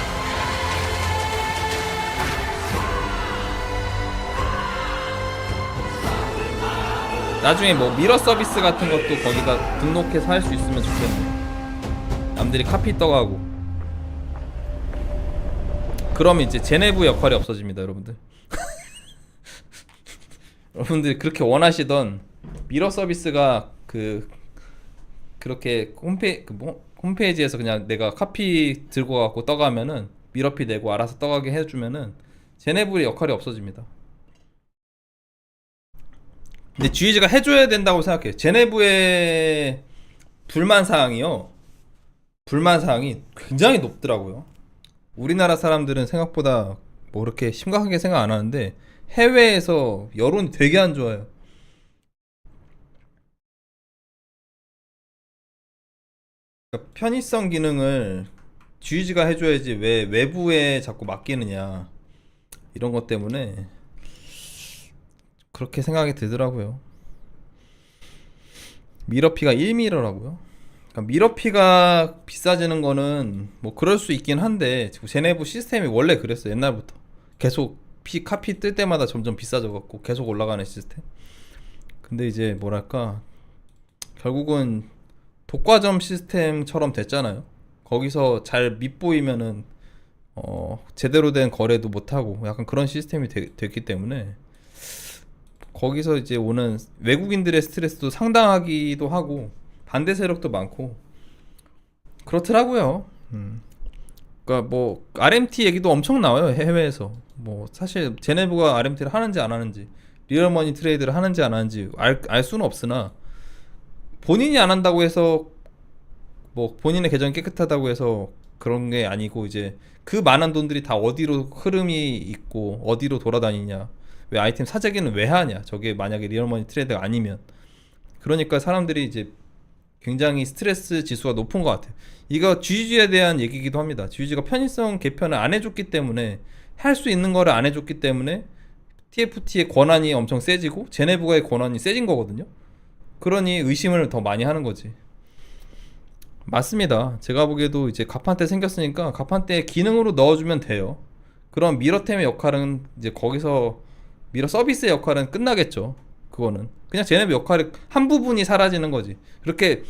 B: 나중에 뭐 미러 서비스 같은 것도 거기다 등록해서 할 수 있으면 좋겠네. 남들이 카피 떠가고. 그럼 이제 제네브 역할이 없어집니다, 여러분들. 여러분들이 그렇게 원하시던 미러 서비스가 그렇게 홈페이지에서 그냥 내가 카피 들고 갖고 떠가면은 미러피 내고 알아서 떠가게 해주면은 제네브의 역할이 없어집니다. 근데 GG가 해줘야 된다고 생각해요. 제네브의 불만사항이 굉장히 높더라고요. 우리나라 사람들은 생각보다 뭐 그렇게 심각하게 생각 안 하는데 해외에서 여론이 되게 안 좋아요. 그러니까 편의성 기능을 GG가 해줘야지 왜 외부에 자꾸 맡기느냐, 이런 것 때문에 그렇게 생각이 들더라고요. 미러피가 1미러라고요? 그러니까 미러피가 비싸지는 거는 뭐 그럴 수 있긴 한데 제네브 시스템이 원래 그랬어. 옛날부터 계속 카피 뜰 때마다 점점 비싸져 갖고 계속 올라가는 시스템. 근데 이제 뭐랄까, 결국은 독과점 시스템처럼 됐잖아요. 거기서 잘 밉보이면은 제대로 된 거래도 못하고 약간 그런 시스템이 됐기 때문에 거기서 이제 오는 외국인들의 스트레스도 상당하기도 하고 반대 세력도 많고 그렇더라고요. 그러니까 뭐 RMT 얘기도 엄청 나와요, 해외에서. 뭐 사실 제네브가 RMT를 하는지 안 하는지, 리얼머니 트레이드를 하는지 안 하는지 알 수는 없으나, 본인이 안 한다고 해서 뭐 본인의 계정이 깨끗하다고 해서 그런 게 아니고, 이제 그 많은 돈들이 다 어디로 흐름이 있고 어디로 돌아다니냐, 왜 아이템 사재기는 왜 하냐, 저게 만약에 리얼머니 트레이드가 아니면. 그러니까 사람들이 이제 굉장히 스트레스 지수가 높은 것 같아요. 이거 GG에 대한 얘기이기도 합니다. GG가 편의성 개편을 안 해줬기 때문에, 할 수 있는 거를 안 해줬기 때문에 TFT의 권한이 엄청 세지고 제네브가의 권한이 세진 거거든요. 그러니 의심을 더 많이 하는 거지. 맞습니다. 제가 보기에도 이제 가판대 생겼으니까 가판대 기능으로 넣어주면 돼요. 그럼 미러템의 역할은 이제 거기서 미러 서비스의 역할은 끝나겠죠. 그거는 그냥 제네브 역할의 한 부분이 사라지는 거지. 그렇게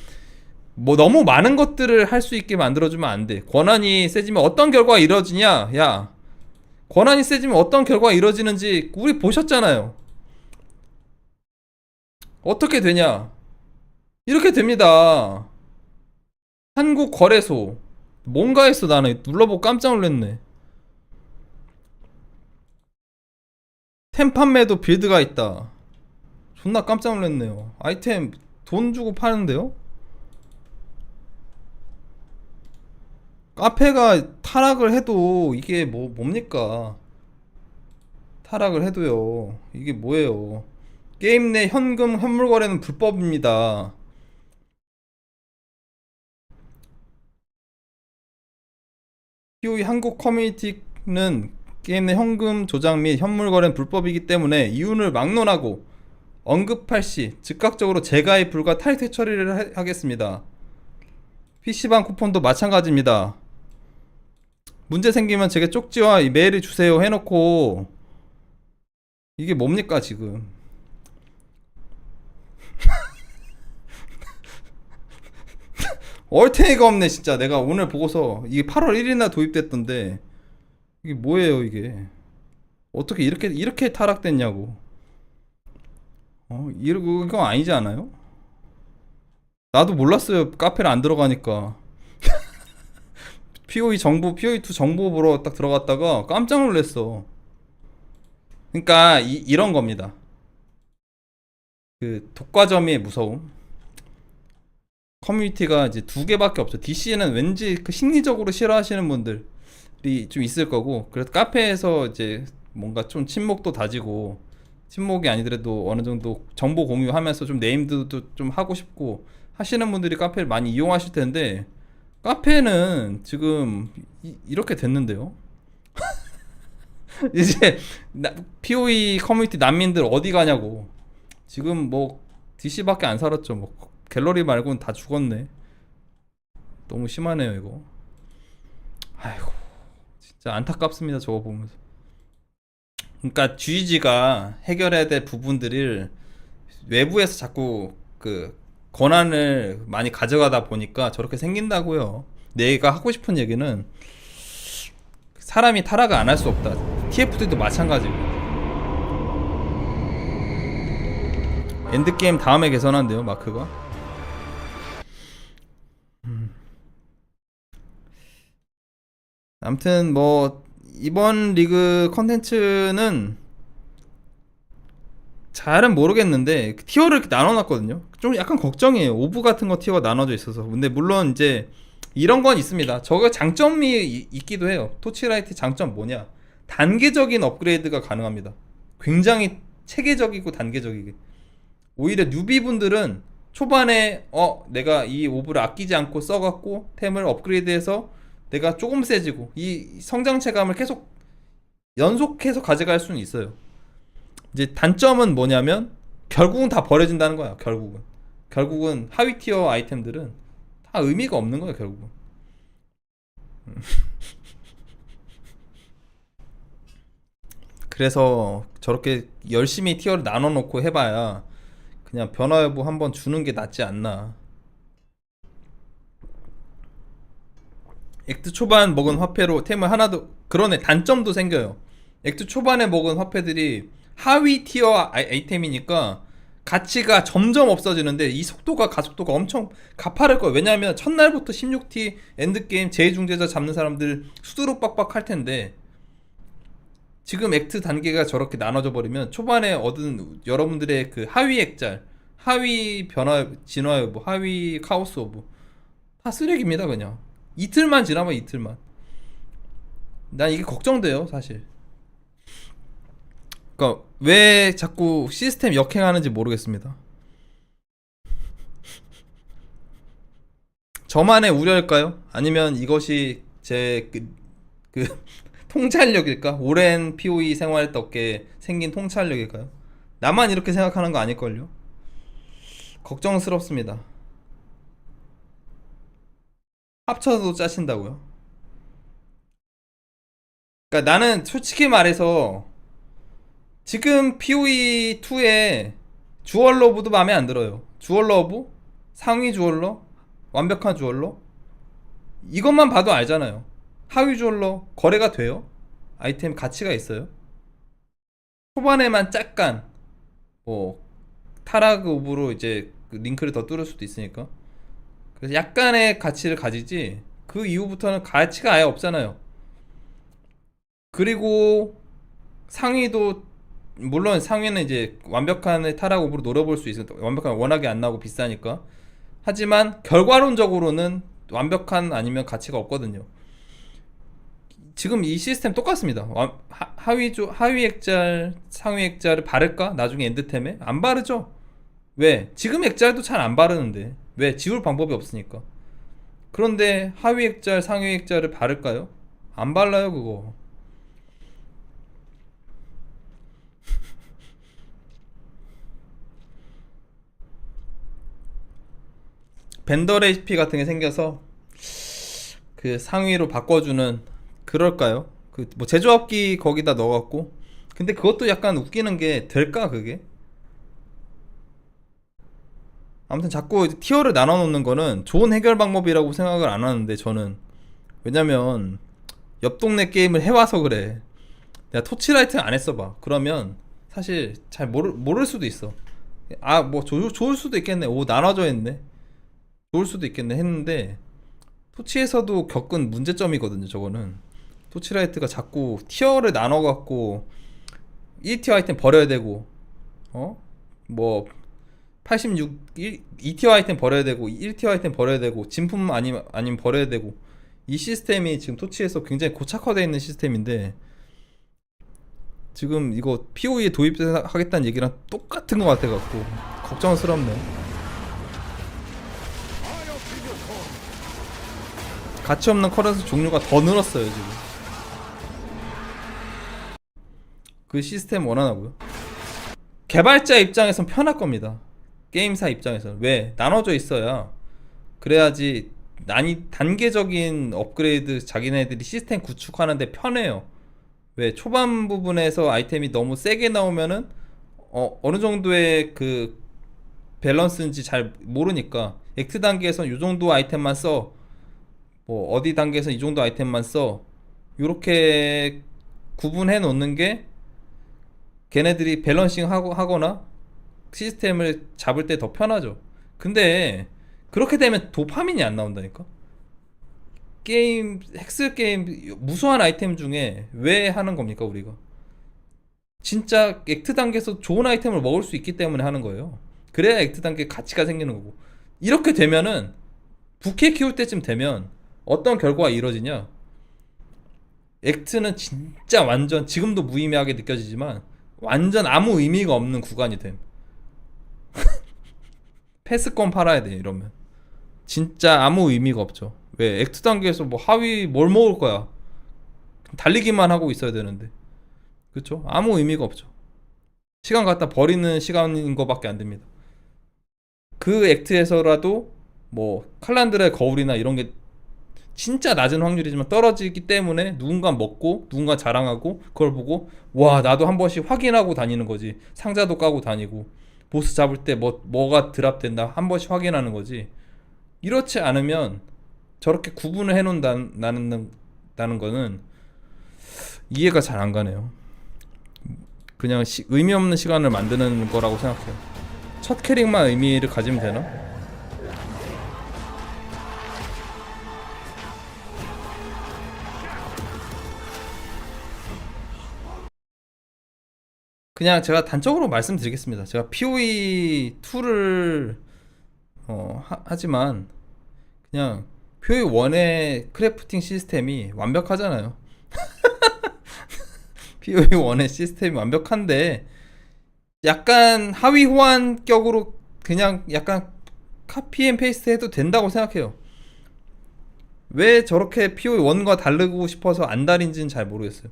B: 뭐 너무 많은 것들을 할 수 있게 만들어주면 안 돼. 권한이 세지면 어떤 결과가 이루어지냐? 야, 권한이 세지면 어떤 결과가 이루어지는지 우리 보셨잖아요. 어떻게 되냐? 이렇게 됩니다. 한국거래소 뭔가 했어. 나는 눌러보고 깜짝 놀랐네. 템 판매도 빌드가 있다. 존나 깜짝 놀랐네요. 아이템 돈 주고 파는데요? 카페가 타락을 해도 이게 뭡니까? 타락을 해도요, 이게 뭐예요? 게임 내 현물 거래는 불법입니다. POE 한국 커뮤니티는 게임 내 현금 조작 및 현물 거래는 불법이기 때문에 이윤을 막론하고 언급할 시 즉각적으로 재가입 불가 탈퇴 처리를 하겠습니다. PC방 쿠폰도 마찬가지입니다. 문제 생기면 제게 쪽지와 메일을 주세요 해놓고 이게 뭡니까 지금? 얼탱이가 없네 진짜. 내가 오늘 보고서 이게 8월 1일날 도입됐던데 이게 뭐예요 이게? 어떻게 이렇게 타락됐냐고. 이거 아니지 않아요? 나도 몰랐어요. 카페를 안 들어가니까. POE2 정보 보러 딱 들어갔다가 깜짝 놀랐어. 그러니까 이런 겁니다. 그 독과점의 무서움. 커뮤니티가 이제 두 개밖에 없죠. DC는 왠지 그 심리적으로 싫어하시는 분들이 좀 있을 거고, 그래서 카페에서 이제 뭔가 좀 친목도 다지고, 친목이 아니더라도 어느 정도 정보 공유하면서 좀 네임드도 좀 하고 싶고 하시는 분들이 카페를 많이 이용하실 텐데, 카페는 지금 이렇게 됐는데요. 이제 POE 커뮤니티 난민들 어디 가냐고. 지금 뭐 DC밖에 안 살았죠. 뭐 갤러리 말고는 다 죽었네. 너무 심하네요 이거. 아이고 진짜 안타깝습니다 저거 보면서. 그러니까 GG가 해결해야 될 부분들을 외부에서 자꾸 그 권한을 많이 가져가다 보니까 저렇게 생긴다고요. 내가 하고 싶은 얘기는 사람이 타락을 안 할 수 없다. TFT도 마찬가지고. 엔드게임 다음에 개선한대요 마크가. 아무튼 뭐 이번 리그 컨텐츠는 잘은 모르겠는데 티어를 이렇게 나눠놨거든요. 좀 약간 걱정이에요. 오브 같은 거 티어가 나눠져 있어서. 근데 물론 이제 이런 건 있습니다. 저거 장점이 있기도 해요. 토치라이트 장점 뭐냐? 단계적인 업그레이드가 가능합니다. 굉장히 체계적이고 단계적이게. 오히려 뉴비분들은 초반에 내가 이 오브를 아끼지 않고 써갖고 템을 업그레이드해서 내가 조금 세지고 이 성장 체감을 계속 연속해서 가져갈 수는 있어요. 이제 단점은 뭐냐면 결국은 다 버려진다는 거야. 결국은 하위 티어 아이템들은 다 의미가 없는 거야 결국은. 그래서 저렇게 열심히 티어를 나눠놓고 해봐야 그냥 변화 여부 한번 주는 게 낫지 않나. 액트 초반 먹은 화폐로 템을 하나도, 그러네, 단점도 생겨요. 액트 초반에 먹은 화폐들이 하위 티어 아이템이니까 가치가 점점 없어지는데 이 속도가 가속도가 엄청 가파를 거예요. 왜냐하면 첫날부터 16T 엔드게임 제일중재자 잡는 사람들 수두룩 빡빡 할 텐데 지금 액트 단계가 저렇게 나눠져 버리면 초반에 얻은 여러분들의 그 하위 액잘, 하위 변화 진화 여부, 하위 카오스 오브 다 쓰레기입니다. 그냥 이틀만 지나면 이틀만. 난 이게 걱정돼요 사실. 그러니까 왜 자꾸 시스템 역행하는지 모르겠습니다. 저만의 우려일까요? 아니면 이것이 제 그 통찰력일까? 오랜 POE 생활 덕에 생긴 통찰력일까요? 나만 이렇게 생각하는 거 아닐걸요? 걱정스럽습니다. 합쳐도 짜신다고요? 그러니까 나는 솔직히 말해서 지금 POE2에 주얼러브도 마음에 안 들어요. 주얼러브? 상위 주얼러? 완벽한 주얼러? 이것만 봐도 알잖아요. 하위 주얼러 거래가 돼요? 아이템 가치가 있어요? 초반에만 약간 뭐 타락 오브로 이제 그 링크를 더 뚫을 수도 있으니까 그래서 약간의 가치를 가지지 그 이후부터는 가치가 아예 없잖아요. 그리고 상위도 물론 상위는 이제 완벽한 타락 오브로 노려볼 수 있어요. 완벽한 워낙에 안 나오고 비싸니까. 하지만 결과론적으로는 완벽한 아니면 가치가 없거든요. 지금 이 시스템 똑같습니다. 하위 액잘, 상위 액잘을 바를까? 나중에 엔드템에? 안 바르죠? 왜? 지금 액잘도 잘 안 바르는데. 왜? 지울 방법이 없으니까. 그런데 하위 액잘, 상위 액잘을 바를까요? 안 발라요 그거. 벤더 레시피 같은 게 생겨서 그 상위로 바꿔주는 그럴까요? 그 뭐 제조업기 거기다 넣어갖고. 근데 그것도 약간 웃기는 게 될까 그게? 아무튼 자꾸 티어를 나눠 놓는 거는 좋은 해결 방법이라고 생각을 안 하는데 저는. 왜냐면 옆 동네 게임을 해와서 그래. 내가 토치라이트 안 했어봐. 그러면 사실 잘 모를 수도 있어. 아 뭐 좋을 수도 있겠네. 오 나눠져 있네. 좋을 수도 있겠네 했는데 토치에서도 겪은 문제점이거든요 저거는. 토치라이트가 자꾸 티어를 나눠갖고 1티어 아이템 버려야 되고 뭐 2티어 아이템 버려야 되고 1티어 아이템 버려야 되고 진품 아니면 버려야 되고 이 시스템이 지금 토치에서 굉장히 고착화되어 있는 시스템인데 지금 이거 POE에 도입하겠다는 얘기랑 똑같은 것 같아갖고 걱정스럽네. 가치없는 커런스 종류가 더 늘었어요 지금. 그 시스템 원활하고요. 개발자 입장에선 편할 겁니다. 게임사 입장에서는. 왜? 나눠져 있어야 그래야지 단계적인 업그레이드 자기네들이 시스템 구축하는데 편해요. 왜? 초반 부분에서 아이템이 너무 세게 나오면은 어느 정도의 그 밸런스인지 잘 모르니까 액트 단계에선 요 정도 아이템만 써, 뭐 어디 단계에선 이 정도 아이템만 써, 요렇게 구분해 놓는 게 걔네들이 밸런싱 하거나 시스템을 잡을 때 더 편하죠. 근데 그렇게 되면 도파민이 안 나온다니까. 게임, 헥스 게임 무수한 아이템 중에 왜 하는 겁니까 우리가? 진짜 액트 단계에서 좋은 아이템을 먹을 수 있기 때문에 하는 거예요. 그래야 액트 단계 가치가 생기는 거고. 이렇게 되면은 부캐 키울 때쯤 되면 어떤 결과가 이루어지냐, 액트는 진짜 완전, 지금도 무의미하게 느껴지지만 완전 아무 의미가 없는 구간이 됨. 패스권 팔아야 돼 이러면. 진짜 아무 의미가 없죠. 왜? 액트 단계에서 뭐 하위 뭘 먹을 거야? 달리기만 하고 있어야 되는데, 그쵸? 아무 의미가 없죠. 시간 갖다 버리는 시간인 거밖에 안 됩니다. 그 액트에서라도 뭐 칼란드라의 거울이나 이런 게 진짜 낮은 확률이지만 떨어지기 때문에 누군가 먹고 누군가 자랑하고 그걸 보고 와 나도 한 번씩 확인하고 다니는 거지. 상자도 까고 다니고 보스 잡을 때 뭐가 드랍된다 한 번씩 확인하는 거지. 이렇지 않으면 저렇게 구분을 해놓는다는 거는 이해가 잘 안 가네요. 그냥 의미 없는 시간을 만드는 거라고 생각해요. 첫 캐릭만 의미를 가지면 되나? 그냥 제가 단적으로 말씀드리겠습니다. 제가 POE2를 하지만 그냥 POE1의 크래프팅 시스템이 완벽하잖아요. POE1의 시스템이 완벽한데 약간 하위 호환격으로 그냥 약간 카피 앤 페이스트 해도 된다고 생각해요. 왜 저렇게 POE1과 다르고 싶어서 안 다른지는 잘 모르겠어요.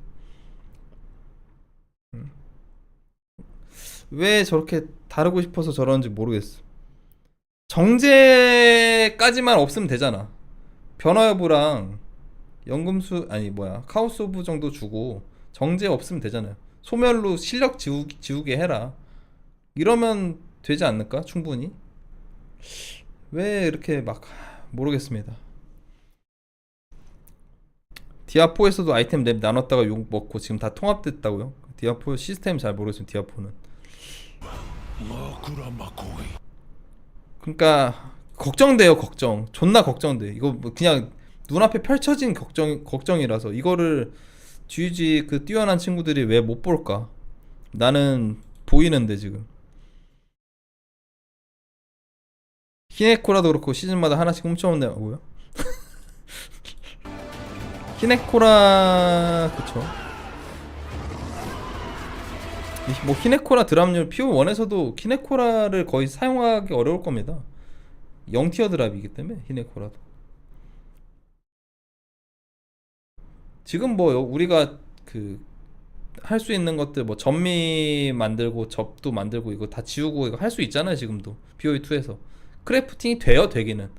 B: 왜 저렇게 다르고 싶어서 저러는지 모르겠어. 정제까지만 없으면 되잖아. 변화 여부랑 연금수 카오스 오브 정도 주고 정제 없으면 되잖아요. 소멸로 실력 지우게 해라. 이러면 되지 않을까? 충분히. 왜 이렇게 막 모르겠습니다. 디아4에서도 아이템 랩 나눴다가 욕 먹고 지금 다 통합됐다고요? 디아4 시스템 잘 모르겠어요. 디아4는. 그러니까 걱정돼요. 존나 걱정돼. 이거 뭐 그냥 눈앞에 펼쳐진 걱정이라서 이거를 GG 그 뛰어난 친구들이 왜 못 볼까? 나는 보이는데 지금. 히네코라도 그렇고 시즌마다 하나씩 훔쳐온다고요? 히네코라 그쵸. 뭐 히네코라 드랍률 PO1에서도 히네코라를 거의 사용하기 어려울 겁니다. 0티어 드랍이기 때문에 히네코라도. 지금 뭐 우리가 그 할 수 있는 것들 뭐 전미 만들고 접도 만들고 이거 다 지우고 이거 할 수 있잖아요. 지금도 POE2에서 크래프팅이 돼요. 되기는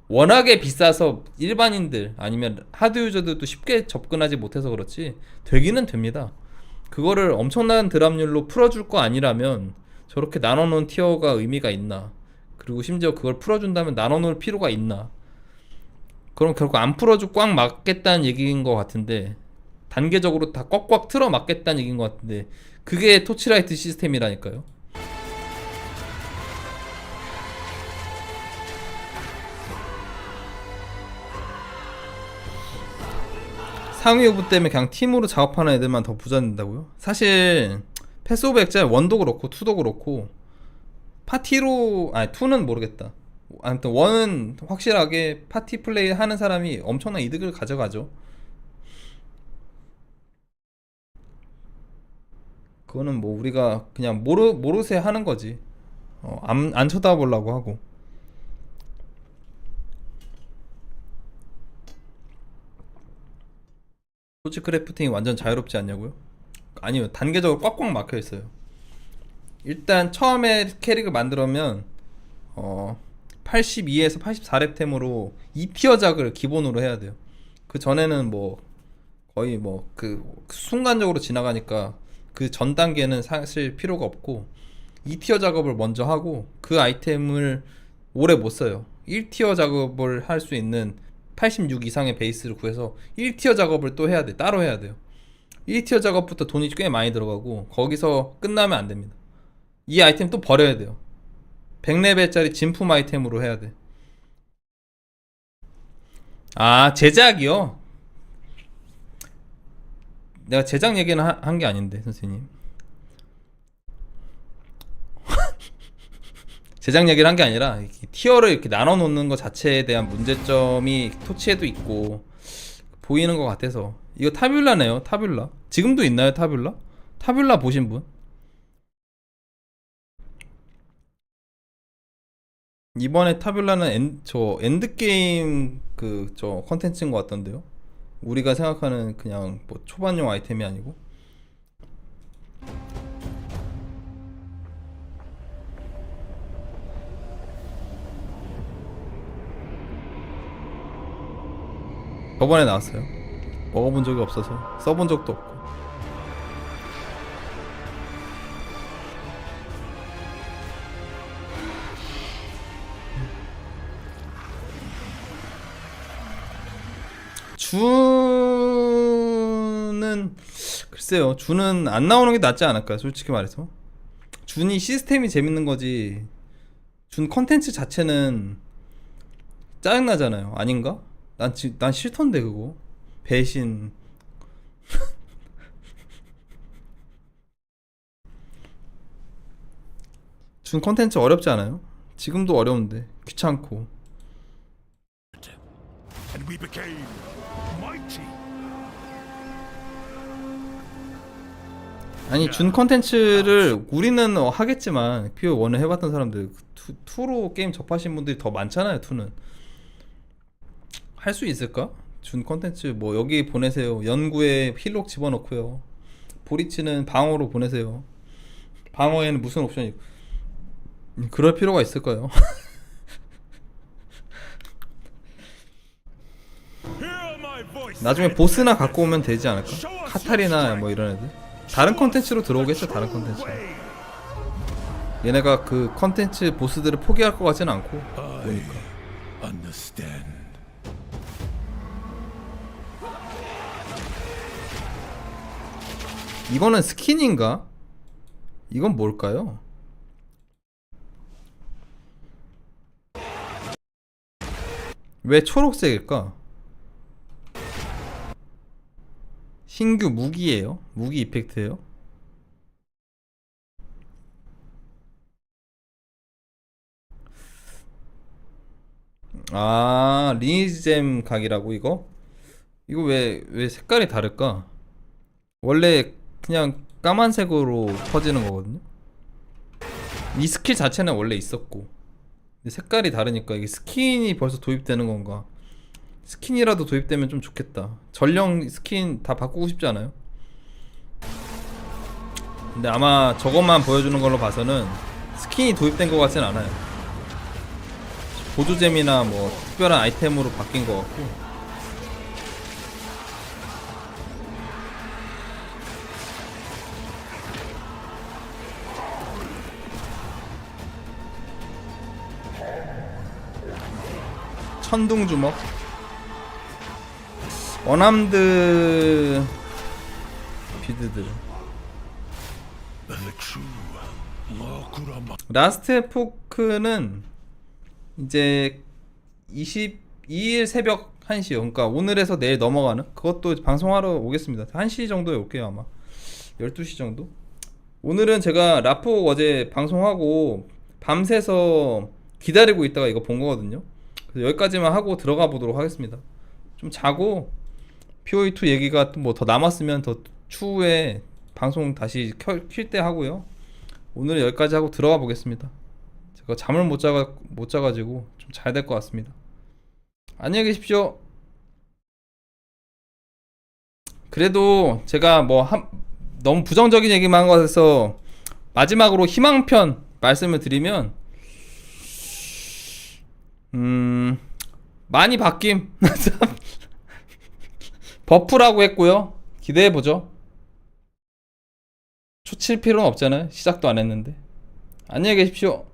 B: 워낙에 비싸서 일반인들 아니면 하드 유저들도 쉽게 접근하지 못해서 그렇지 되기는 됩니다. 그거를 엄청난 드랍률로 풀어줄 거 아니라면 저렇게 나눠놓은 티어가 의미가 있나? 그리고 심지어 그걸 풀어준다면 나눠놓을 필요가 있나? 그럼 결국 안 풀어주고 꽉 막겠다는 얘기인 것 같은데, 단계적으로 다 꽉꽉 틀어 막겠다는 얘기인 것 같은데, 그게 토치라이트 시스템이라니까요. 상위 오브 때문에 그냥 팀으로 작업하는 애들만 더 부자 된다고요? 사실 패스 오브 엑자의 1도 그렇고 2도 그렇고 파티로 2는 모르겠다. 아무튼 1은 확실하게 파티 플레이 하는 사람이 엄청난 이득을 가져가죠. 그거는 뭐 우리가 그냥 모르세 하는 거지. 안 쳐다보려고 하고. 토치 크래프팅이 완전 자유롭지 않냐고요? 아니요, 단계적으로 꽉꽉 막혀 있어요. 일단 처음에 캐릭을 만들면 82에서 84렙템으로 2티어 작을 기본으로 해야 돼요. 그 전에는 뭐 거의 뭐 그 순간적으로 지나가니까 그 전 단계는 사실 필요가 없고 2티어 작업을 먼저 하고 그 아이템을 오래 못 써요. 1티어 작업을 할 수 있는 86 이상의 베이스를 구해서 1티어 작업을 또 해야 돼. 따로 해야 돼요. 1티어 작업부터 돈이 꽤 많이 들어가고 거기서 끝나면 안 됩니다. 이 아이템 또 버려야 돼요. 100레벨짜리 진품 아이템으로 해야 돼. 아, 제작이요? 내가 제작 얘기는 한 게 아닌데, 선생님. 제작 얘기를 한 게 아니라 티어를 이렇게 나눠 놓는 것 자체에 대한 문제점이 토치에도 있고 보이는 것 같아서. 이거 타뷸라네요. 타뷸라. 지금도 있나요, 타뷸라? 타뷸라 보신 분? 이번에 타뷸라는 저 엔드게임 저 컨텐츠인 것 같던데요. 우리가 생각하는 그냥 뭐 초반용 아이템이 아니고. 저번에 나왔어요. 먹어본 적이 없어서 써본 적도 없고. 준은 글쎄요. 준은 안 나오는 게 낫지 않을까요? 솔직히 말해서. 준이 시스템이 재밌는 거지. 준 컨텐츠 자체는 짜증나잖아요. 아닌가? 난 싫던데 그거. 배신. 준 컨텐츠 어렵지 않아요? 지금도 어려운데 귀찮고.
C: And we became mighty.
B: 아니 준 컨텐츠를 우리는 하겠지만 POE1을 해봤던 사람들 2로 게임 접하신 분들이 더 많잖아요. 2는 할 수 있을까? 준 컨텐츠 뭐 여기 보내세요. 연구에 힐록 집어넣고요. 보리치는 방어로 보내세요. 방어에는 무슨 옵션이 그럴 필요가 있을까요? 나중에 보스나 갖고 오면 되지 않을까? 카타리나 뭐 이런 애들 다른 컨텐츠로 들어오겠죠. 다른 컨텐츠. 얘네가 그 컨텐츠 보스들을 포기할 것 같지는 않고 보니까.
C: Understand.
B: 이거는 스킨인가? 이건 뭘까요? 왜 초록색일까? 신규 무기예요? 무기 이펙트예요? 아, 리니지잼 각이라고 이거? 이거 왜 색깔이 다를까? 원래 그냥 까만색으로 퍼지는 거거든요. 이 스킬 자체는 원래 있었고 근데 색깔이 다르니까 이게 스킨이 벌써 도입되는 건가? 스킨이라도 도입되면 좀 좋겠다. 전령 스킨 다 바꾸고 싶지 않아요? 근데 아마 저것만 보여주는 걸로 봐서는 스킨이 도입된 것 같진 않아요. 보조잼이나 뭐 특별한 아이템으로 바뀐 것 같고. 천둥주먹 원함드 비드들 라스트 포크는 이제 22일 새벽 1시요. 그러니까 오늘에서 내일 넘어가는 그것도 방송하러 오겠습니다. 1시 정도에 올게요. 아마 12시 정도. 오늘은 제가 라포 어제 방송하고 밤새서 기다리고 있다가 이거 본 거거든요. 그래서 여기까지만 하고 들어가 보도록 하겠습니다. 좀 자고 POE2 얘기가 또 뭐 더 남았으면 더 추후에 방송 다시 킬 때 하고요. 오늘 여기까지 하고 들어가 보겠습니다. 제가 잠을 못 자가지고 좀 자야 될 것 같습니다. 안녕히 계십시오. 그래도 제가 뭐 너무 부정적인 얘기만 한 것 같아서 마지막으로 희망편 말씀을 드리면 많이 바뀜. 버프라고 했고요. 기대해보죠. 초칠 필요는 없잖아요. 시작도 안 했는데. 안녕히 계십시오.